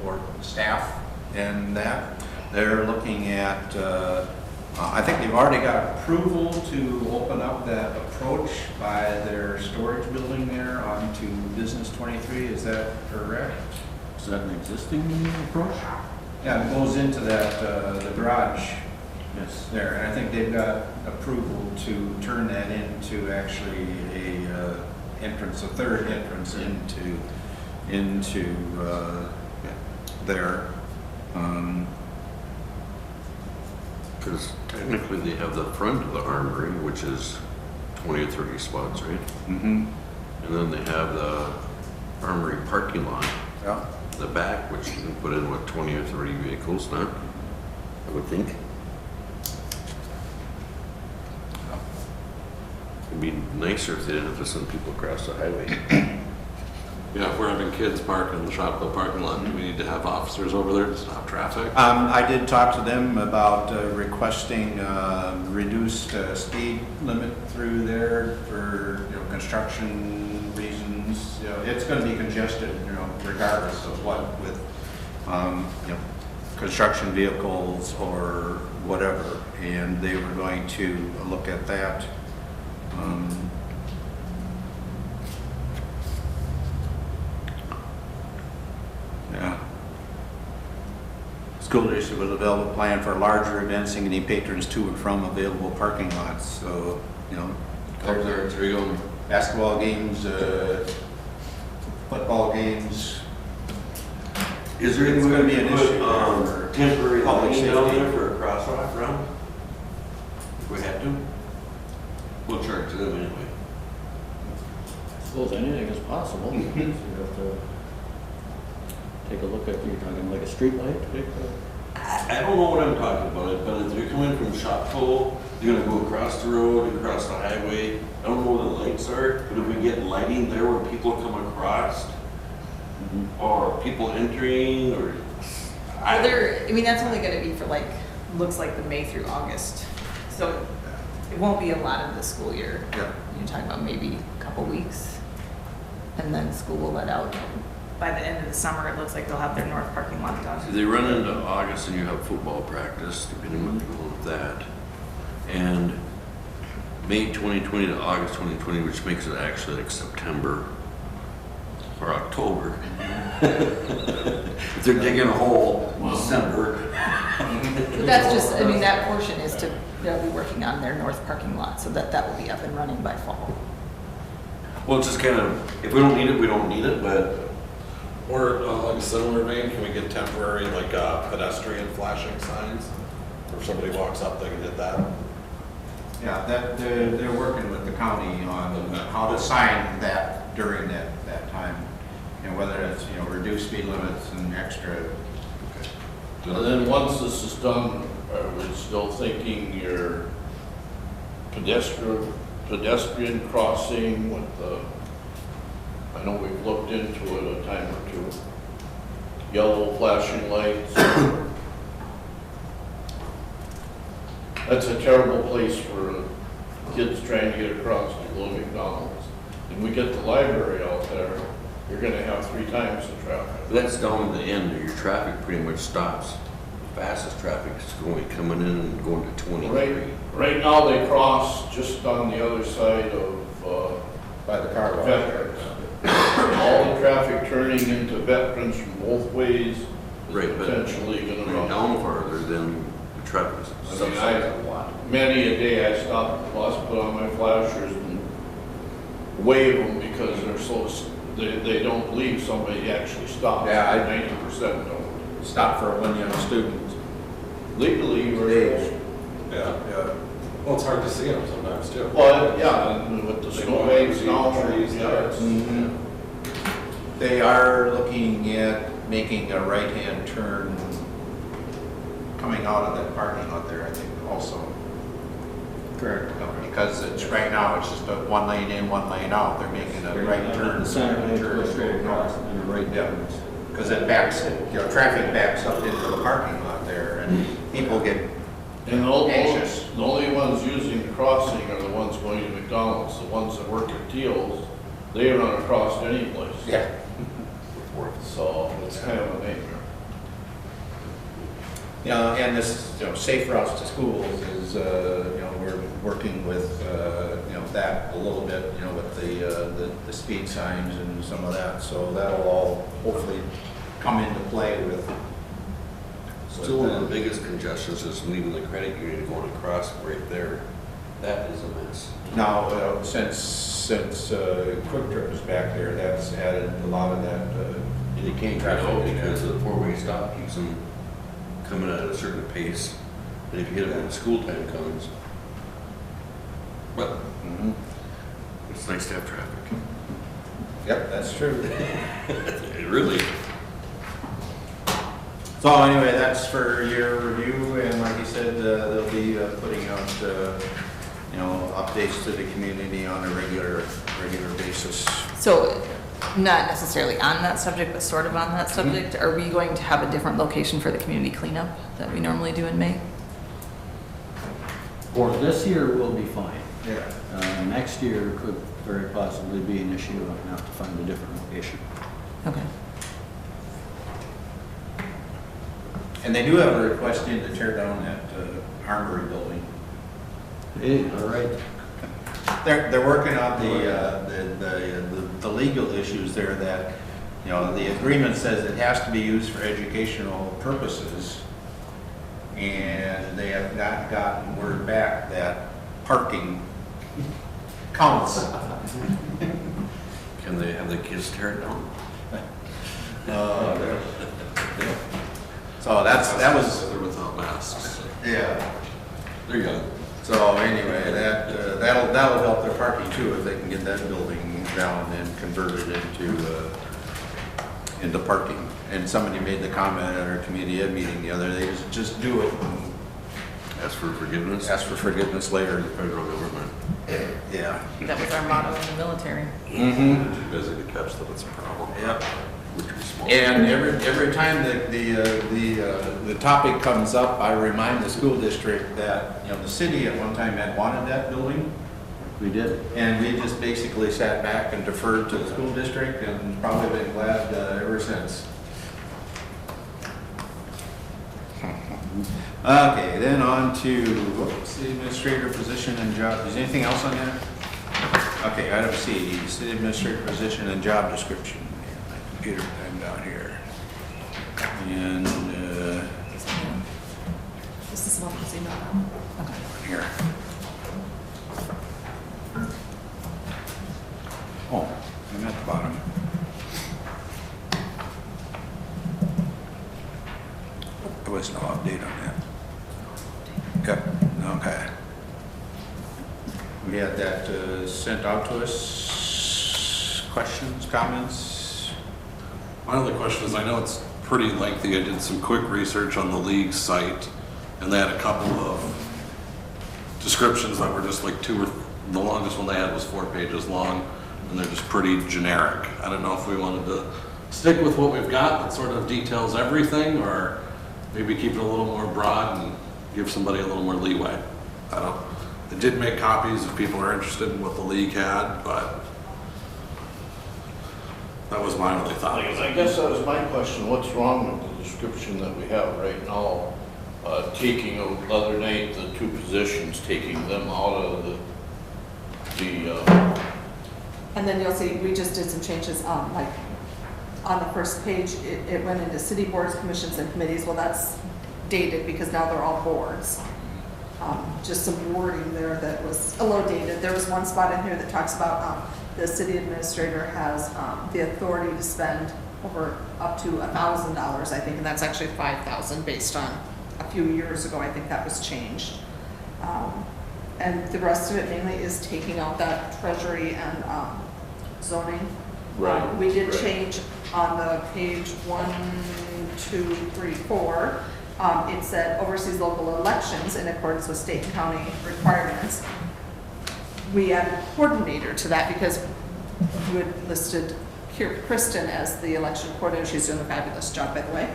or staff and that, they're looking at, I think they've already got approval to open up that approach by their storage building there onto Business 23. Is that correct? Is that an existing approach? Yeah, it goes into that, the garage Yes. there. And I think they've got approval to turn that into actually a third entrance into there. Because technically they have the front of the armory, which is 20 or 30 spots, right? Mm-hmm. And then they have the armory parking lot, Yeah. the back, which you can put in, 20 or 30 vehicles, not? I would think. It'd be nicer if they didn't have to send people across the highway. Yeah, if we're having kids park in the Shopko parking lot, do we need to have officers over there to stop traffic? I did talk to them about requesting reduced speed limit through there for, construction reasons. It's going to be congested, regardless of what with, construction vehicles or whatever. And they were going to look at that. Yeah. School district will develop a plan for larger events, sending patrons to and from available parking lots. So, There you go. basketball games, football games. Is there any It's way gonna to be an put issue for temporary public lighting down safety. there for a crosswalk around? If we had to? We'll charge them anyway. I suppose anything is possible. You have to take a look at, you're talking like a street light? I don't know what I'm talking about, but if you're coming from Shopko, you're gonna go across the road and across the highway. I don't know where the lights are, but if we get lighting there where people come across, or people entering, or That's only gonna be for looks like the May through August. So it won't be a lot of the school year. Yeah. You're talking about maybe a couple weeks, and then school will let out. By the end of the summer, it looks like they'll have their north parking lot done. they run into August and you have football practice, depending on what they go with that. And May 2020 to August 2020, which makes it actually like September or October. If they're digging a hole in December. But that's just, that portion is they'll be working on their north parking lot, so that will be up and running by fall. Well, it's just kind of, if we don't need it, we don't need it, but Or like a similar vein, can we get temporary pedestrian flashing signs? Or if somebody walks up, they can hit that? Yeah, they're working with the county on how to sign that during that time. Whether it's, reduced speed limits and extra. And then once this is done, are we still thinking your pedestrian crossing with the, I know we've looked into it a time or two, yellow flashing lights, That's a terrible place for kids trying to get across to go to McDonald's. And we get the library out there, you're gonna have 3 times the traffic. That's down the end, your traffic pretty much stops. Fastest traffic is going, coming in and going to 23. Right now, they cross just on the other side of, By the car wash. Veterans. All the traffic turning into Veterans from both ways is Right, but potentially gonna Going run. down farther, then the traffic is I mean, subsided a lot. many a day I stop at the bus, put on my flashers and wave them because they're so, they don't believe somebody actually stopped. Yeah, 90% don't. Stop for one young student. Legally, we're. Yeah. Yeah. Well, it's hard to see them sometimes too. Well, yeah, and with the They snow go banks over now, the trees, yeah, yeah. it's- Mhm. They are looking at making a right-hand turn coming out of that parking lot there, I think, also. Correct. Because it's, right now, it's just a 1 lane in, 1 lane out. They're making a right turn. The center lane turn, goes straight across and a right Yeah. turn. Because it backs, traffic backs up into the parking lot there, and people get And anxious. the only ones using the crossing are the ones going to McDonald's. The ones that work at Teal's, they run across any place. Yeah. So it's kind of a nightmare. You know, and this, safe routes to schools is, we're working with, that a little bit, with the speed signs and some of that. So that'll all hopefully come into play with. Still, one of the biggest congestions is leaving the credit union going across right there. That is a mess. Now, since Quick Trip is back there, that's added a lot of that. And you can't get out because the 4-way stop keeps them coming at a certain pace. And if you hit it when school time comes, well, Mhm. it's nice to have traffic. Yep, that's true. It really. So anyway, that's for your review, and like you said, they'll be putting out, updates to the community on a regular basis. So, not necessarily on that subject, but sort of on that subject, are we going to have a different location for the community cleanup that we normally do in May? For this year, we'll be fine. Yeah. Next year could very possibly be an issue. I'll have to find a different location. Okay. And they do have a request in to tear down that Armory building. Hey, all right. They're working on the legal issues there that, the agreement says it has to be used for educational purposes. And they have not gotten word back that parking counts. Can they have the kids tear it down? So that was, They're without masks. yeah. There you go. So anyway, that'll help their parking too, if they can get that building down and converted into parking. And somebody made the comment at our community ed meeting the other day, just do it and Ask for forgiveness. ask for forgiveness later. Federal government. Yeah. That was our motto in the military. Mm-hmm. Too busy to catch that it's a problem. Yep. Which is small. And every time the topic comes up, I remind the school district that, the city at one time had wanted that building. We did. And we just basically sat back and deferred to the school district and probably been glad ever since. Okay, then on to, city administrator position and job, is anything else on that? Okay, item C, city administrator position and job description. My computer timed out here. And, This is one that's emailed. Okay. here. Oh, I'm at the bottom. There was no update on that. Yep, okay. We had that sent out to us. Questions, comments? My only question is, I know it's pretty lengthy. I did some quick research on the league site, and they had a couple of descriptions that were just like the longest one they had was 4 pages long, and they're just pretty generic. I don't know if we wanted to stick with what we've got that sort of details everything, or maybe keep it a little more broad and give somebody a little more leeway. I don't, I did make copies if people are interested in what the league had, but that was my only thought. I guess that was my question, what's wrong with the description that we have right now? Taking, the other night, the two positions, taking them out of And then you'll see, we just did some changes, like, on the first page, it went into city boards, commissions, and committees. Well, that's dated because now they're all boards. Just some wording there that was a little dated. There was one spot in here that talks about, the city administrator has, the authority to spend up to $1,000, I think, and that's actually $5,000 based on a few years ago. I think that was changed. And the rest of it mainly is taking out that treasury and zoning. Right, We did right. change on the page 1, 2, 3, 4. It said oversees local elections in accordance with state and county requirements. We added coordinator to that because you had listed Kristen as the election coordinator. She's doing a fabulous job, by the way.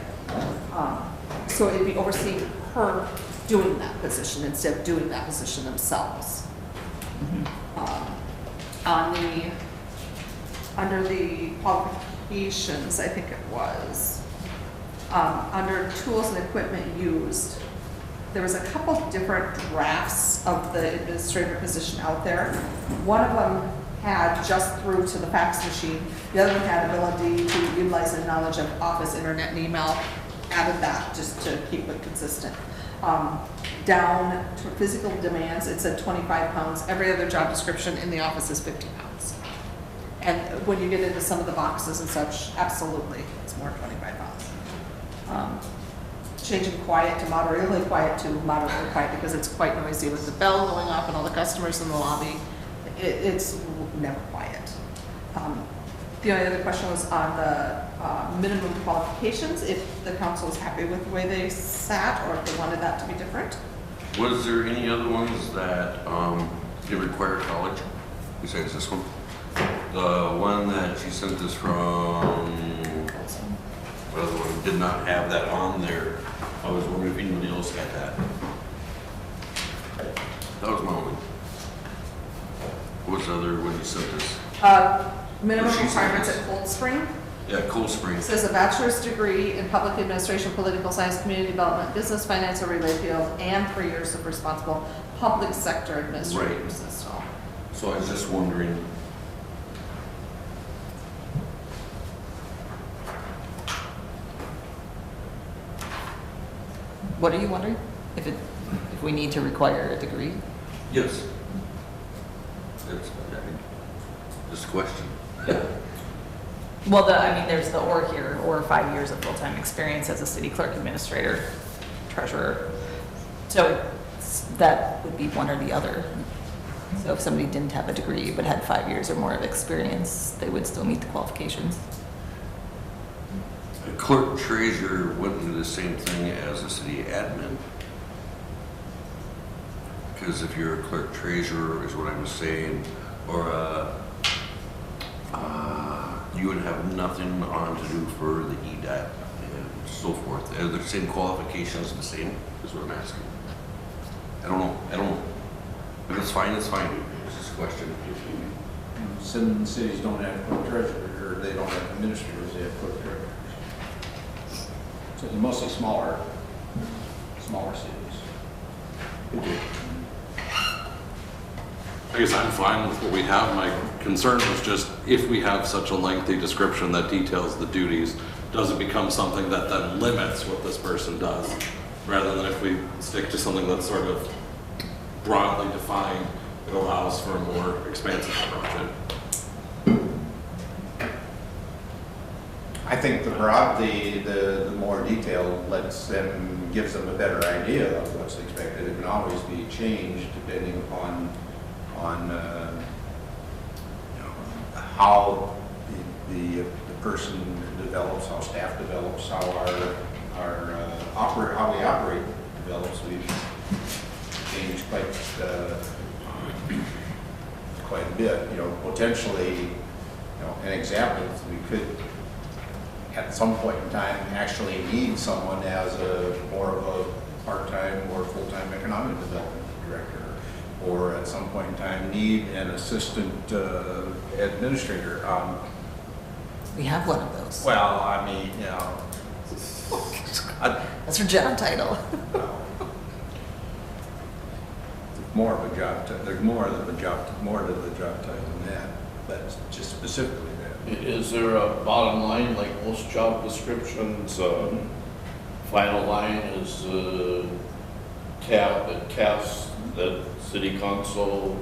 So it'd be overseeing her doing that position instead of doing that position themselves. Under the qualifications, I think it was, under tools and equipment used, there was a couple different drafts of the administrator position out there. One of them had just through to the fax machine. The other one had ability to utilize the knowledge of office, internet, and email. Added that just to keep it consistent. Down to physical demands, it said 25 pounds. Every other job description in the office is 50 pounds. And when you get into some of the boxes and such, absolutely, it's more 25 pounds. Changing quiet to moderately quiet to moderately quiet because it's quite noisy with the bell going off and all the customers in the lobby. It's never quiet. The only other question was on the minimum qualifications, if the council is happy with the way they sat or if they wanted that to be different. Was there any other ones that did require college besides this one? The one that she sent us from, the other one did not have that on there. I was wondering if anybody else had that. That was my only. What was the other one you sent us? Minimum What she said requirements is- at Cold Spring. Yeah, Cold Spring. It says a bachelor's degree in public administration, political science, community development, business, finance, or related field, and 3 years of responsible public sector administrative assistant. So I was just wondering, What are you wondering? If we need to require a degree? yes. It's, I mean, just a question. Well, there's the or here, or 5 years of full-time experience as a city clerk, administrator, treasurer. So that would be one or the other. So if somebody didn't have a degree but had 5 years or more of experience, they would still meet the qualifications. A clerk treasurer wouldn't do the same thing as a city admin. Because if you're a clerk treasurer, is what I'm saying, or you would have nothing on to do for the EDAP and so forth. Are the same qualifications the same, is what I'm asking. I don't know. If it's fine, it's fine. It's just a question. Some cities don't have clerk treasurers, or they don't have administrators, they have clerk treasurers. So they're mostly smaller cities. I guess I'm fine with what we have. My concern was just if we have such a lengthy description that details the duties, does it become something that then limits what this person does? Rather than if we stick to something that's sort of broadly defined, it allows for a more expansive approach. I think the more detailed gives them a better idea of what's expected. It can always be changed depending upon how the person develops, how staff develops, how we operate develops. We've changed quite a bit. Potentially, an example, we could at some point in time actually need someone as more of a part-time or full-time economic development director or at some point in time need an assistant administrator. We have one of those. Well, I mean, you know, That's her job title. more of a job, there's more to the job title than that, but just specifically that. Is there a bottom line, like most job descriptions, final line is tasks that city council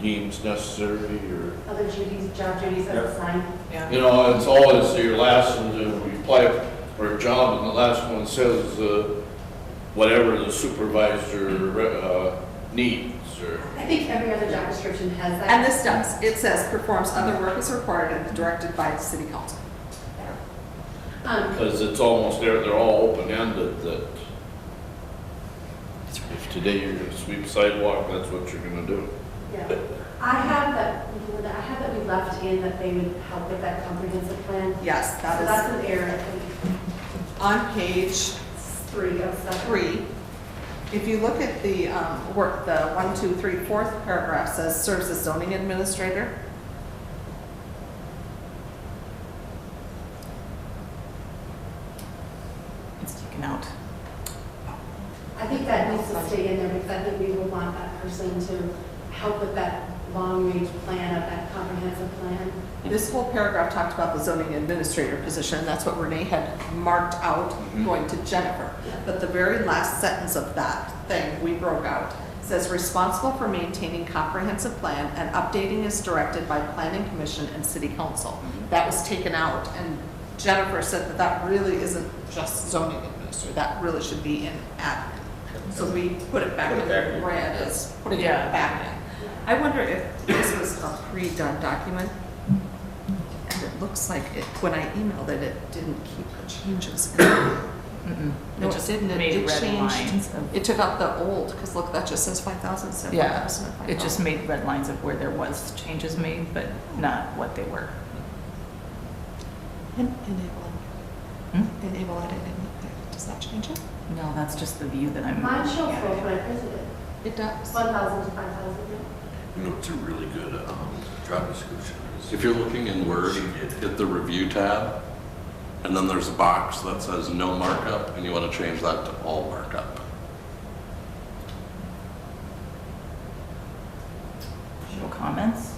deems necessary, or? Other duties, job duties that are assigned. Yeah. You know, it's always your last one, you apply for a job and the last one says, whatever the supervisor, needs, or. I think every other job description has that. And this does, it says performs other work as required and directed by the city council. Because it's almost there, they're all open-ended, that if today you're gonna sweep sidewalk, that's what you're gonna do. Yeah. I have that we left in that they would help with that comprehensive plan. Yes, So that that's is an error, I think, on page 3 of 7. 3. If you look at the work, the 1, 2, 3, 4th paragraph says serves as zoning administrator. It's taken out. I think that needs to stay in there because I think we would want that person to help with that long-range plan of that comprehensive plan. This whole paragraph talked about the zoning administrator position. That's what Renee had marked out going to Jennifer. But the very last sentence of that thing we broke out says responsible for maintaining comprehensive plan and updating is directed by planning commission and city council. That was taken out and Jennifer said that that really isn't just zoning administrator. That really should be in admin. So we put it back in red as putting it Yeah. back in. I wonder if this was a pre-done document. And it looks like it, when I emailed it, it didn't keep the changes. No, It it just didn't. It made red changed. lines of- It took out the old, because look, that just says 5,000 instead of Yeah, 5,000 and it just 5,000. made red lines of where there was changes made, but not what they were. Enable editing, does that change it? No, that's just the view that I'm. Mine shows yeah. both when I printed it, It does. 1,000 to 5,000. You know, it's a really good job description. If you're looking in Word, hit the review tab, and then there's a box that says no markup, and you want to change that to all markup. Show comments?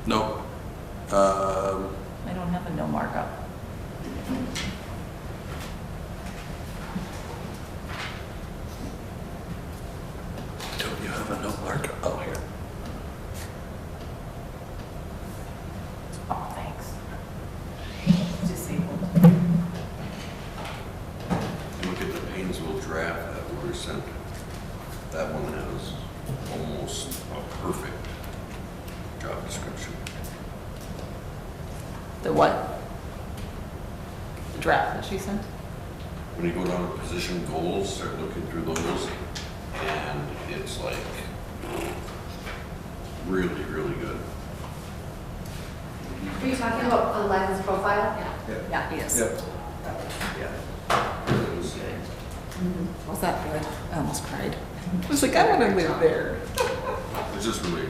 Nope. I don't have a no markup. Don't you have a no markup? Oh, here. Oh, thanks. Disabled. Look at the Painesville draft that were sent. That one has almost a perfect job description. The what? The draft that she sent? When you go down to position goals, start looking through those, and it's like really, really good. Are you talking about Liza's profile? Yeah, he is. Yep. It was, Was that good? I almost cried. I was like, I want to live there. it's just really,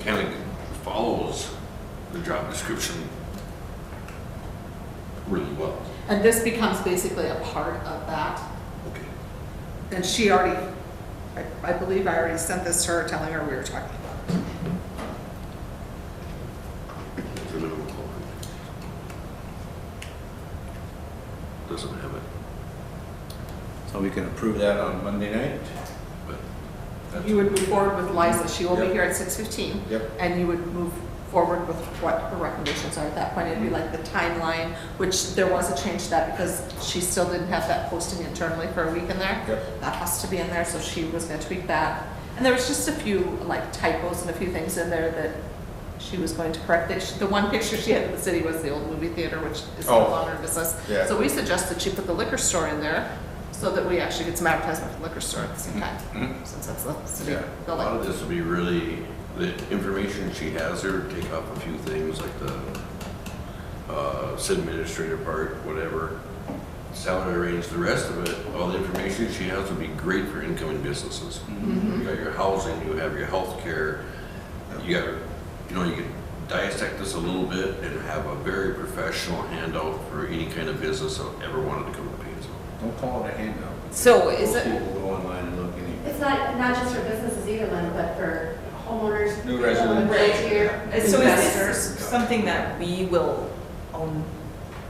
kind of follows the job description really well. And this becomes basically a part of that. Okay. And she already, I believe I already sent this to her telling her we were talking about it. It's a minimum quality. Doesn't have it, So we can approve that on Monday night? but that's. You would move forward with Liza. She will be Yep. here at 6:15. Yep. And you would move forward with what her recommendations are at that point. It'd be like the timeline, which there was a change to that because she still didn't have that posting internally for a week in there. Yep. That has to be in there, so she was gonna tweak that. And there was just a few like typos and a few things in there that she was going to correct. The one picture she had of the city was the old movie theater, which is no Oh. longer in business. Yeah. So we suggested she put the liquor store in there so that we actually get some advertisement for the liquor store at the same time, since that's the city Yeah. A building. lot of this will be really, the information she has there, take off a few things like the city administrator part, whatever. salary range, the rest of it, all the information she has would be great for incoming businesses. You got your housing, you have your health care, you got, you know, you can dissect this a little bit and have a very professional handout for any kind of business that ever wanted to come to Painesville. Don't call it a handout. So is Most it, people go online and look anyway. It's not just for businesses either, Lynn, but for homeowners. New people residents. right here. So is Investors. this something that we will own,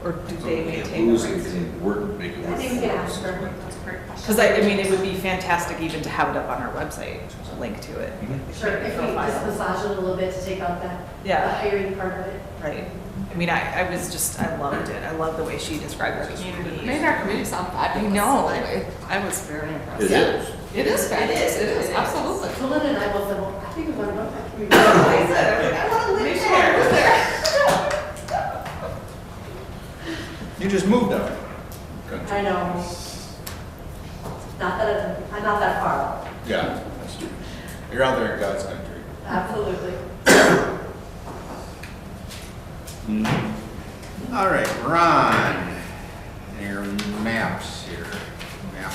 or do So they you can't maintain the lose it, rights? you can work, make it I work. think we can ask for. That's a great question. Because I mean, it would be fantastic even to have it up on our website, a link to it. Sure, if we just massage it a little bit to take out that, the Yeah, hiring part of it. right. I mean, I was just, I loved it. I love the way she described our Made community. our community sound fabulous. I know. I was very impressed. It is. It is fabulous, it is, absolutely. So Lynn and I both said, well, I think we want to go back. I said, I want to live there. You just moved out. I know. I'm not that far out. Yeah, that's true. You're out there in God's country. Absolutely. All right, Ron, your maps here. Map.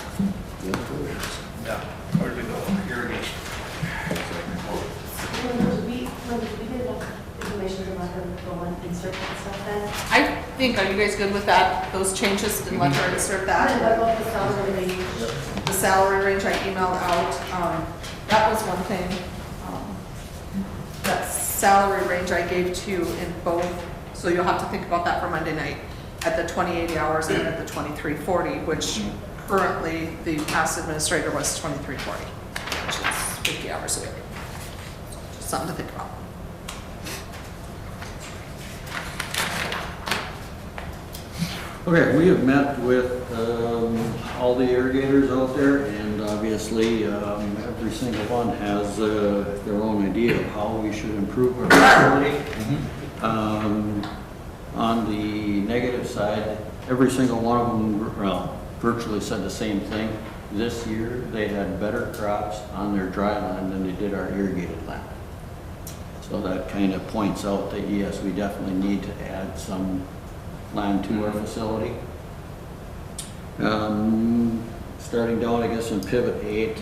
Yeah, where did we go? Irrigation. When we did look information about them, go and insert that stuff then. I think, are you guys good with that, those changes, and let her insert And then that? what about the salary range? The salary range I emailed out, that was one thing. That salary range I gave to you in both, so you'll have to think about that for Monday night, at the 2080 hours and at the 2340, which currently the past administrator was 2340, which is 50 hours a week. Just something to think about. Okay, we have met with all the irrigators out there, and obviously, every single one has their own idea of how we should improve our facility. On the negative side, every single one of them, well, virtually said the same thing. This year, they had better crops on their dry land than they did our irrigated land. So that kind of points out that, yes, we definitely need to add some land to our facility. Starting down, I guess, in pivot 8,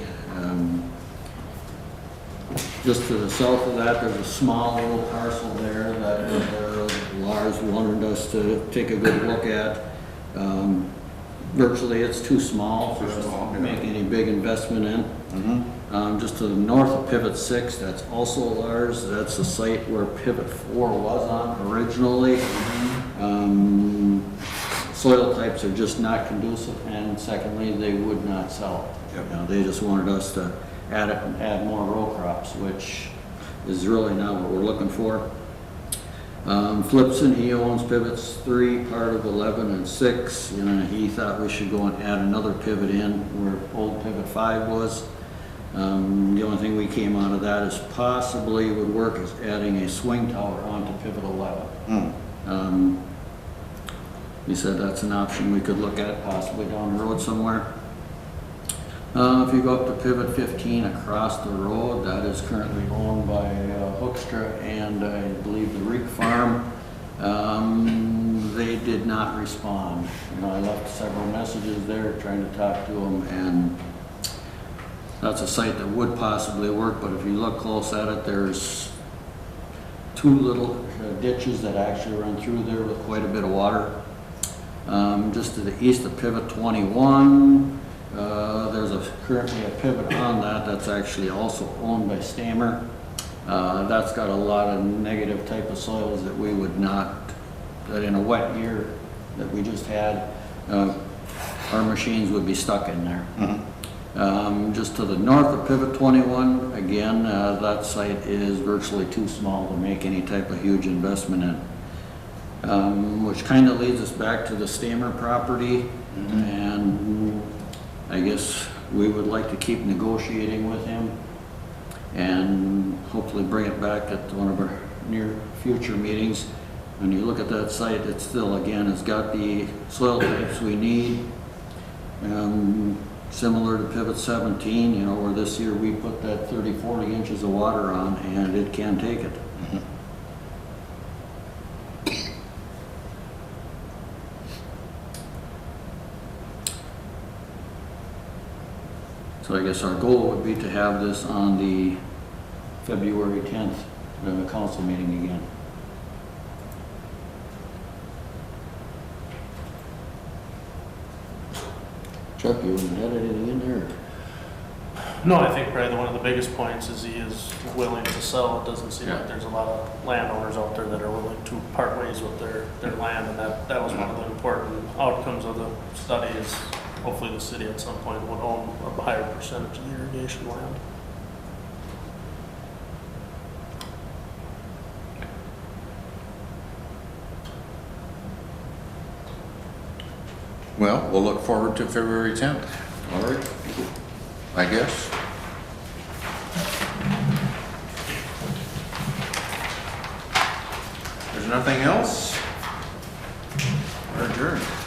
just to the south of that, there's a small little parcel there that Lars wanted us to take a good look at. Virtually, it's too small for us to make any big investment in. Just to the north of pivot 6, that's also Lars. That's the site where pivot 4 was on originally. Soil types are just not conducive, and secondly, they would not sell it. Yep. You know, they just wanted us to add it and add more row crops, which is really not what we're looking for. Flipson, he owns pivots 3, part of 11 and 6. You know, he thought we should go and add another pivot in where old pivot 5 was. The only thing we came out of that is possibly would work is adding a swing tower onto pivot 11. He said that's an option we could look at possibly down the road somewhere. If you go up to pivot 15 across the road, that is currently owned by Hoekstra and I believe the Reek Farm. They did not respond. You know, I left several messages there trying to talk to them, and that's a site that would possibly work, but if you look close at it, there's 2 little ditches that actually run through there with quite a bit of water. Just to the east of pivot 21, there's currently a pivot on that's actually also owned by Stammer. That's got a lot of negative type of soils that we would not, that in a wet year that we just had, our machines would be stuck in there. Just to the north of pivot 21, again, that site is virtually too small to make any type of huge investment in. Which kind of leads us back to the Stammer property, and I guess we would like to keep negotiating with him and hopefully bring it back at one of our near future meetings. When you look at that site, it still, again, has got the soil types we need. Similar to pivot 17, you know, where this year we put that 30-40 inches of water on, and it can take it. So I guess our goal would be to have this on the February 10th, council meeting again. Chuck, you want to add anything in there? No, I think probably one of the biggest points is he is willing to sell. It doesn't seem like there's a lot of landowners out there that are willing to part ways with their land, and that was one of the important outcomes of the study is hopefully the city at some point would own a higher percentage of the irrigation land. Well, we'll look forward to February 10th, All right. I guess. There's nothing else? We're adjourned.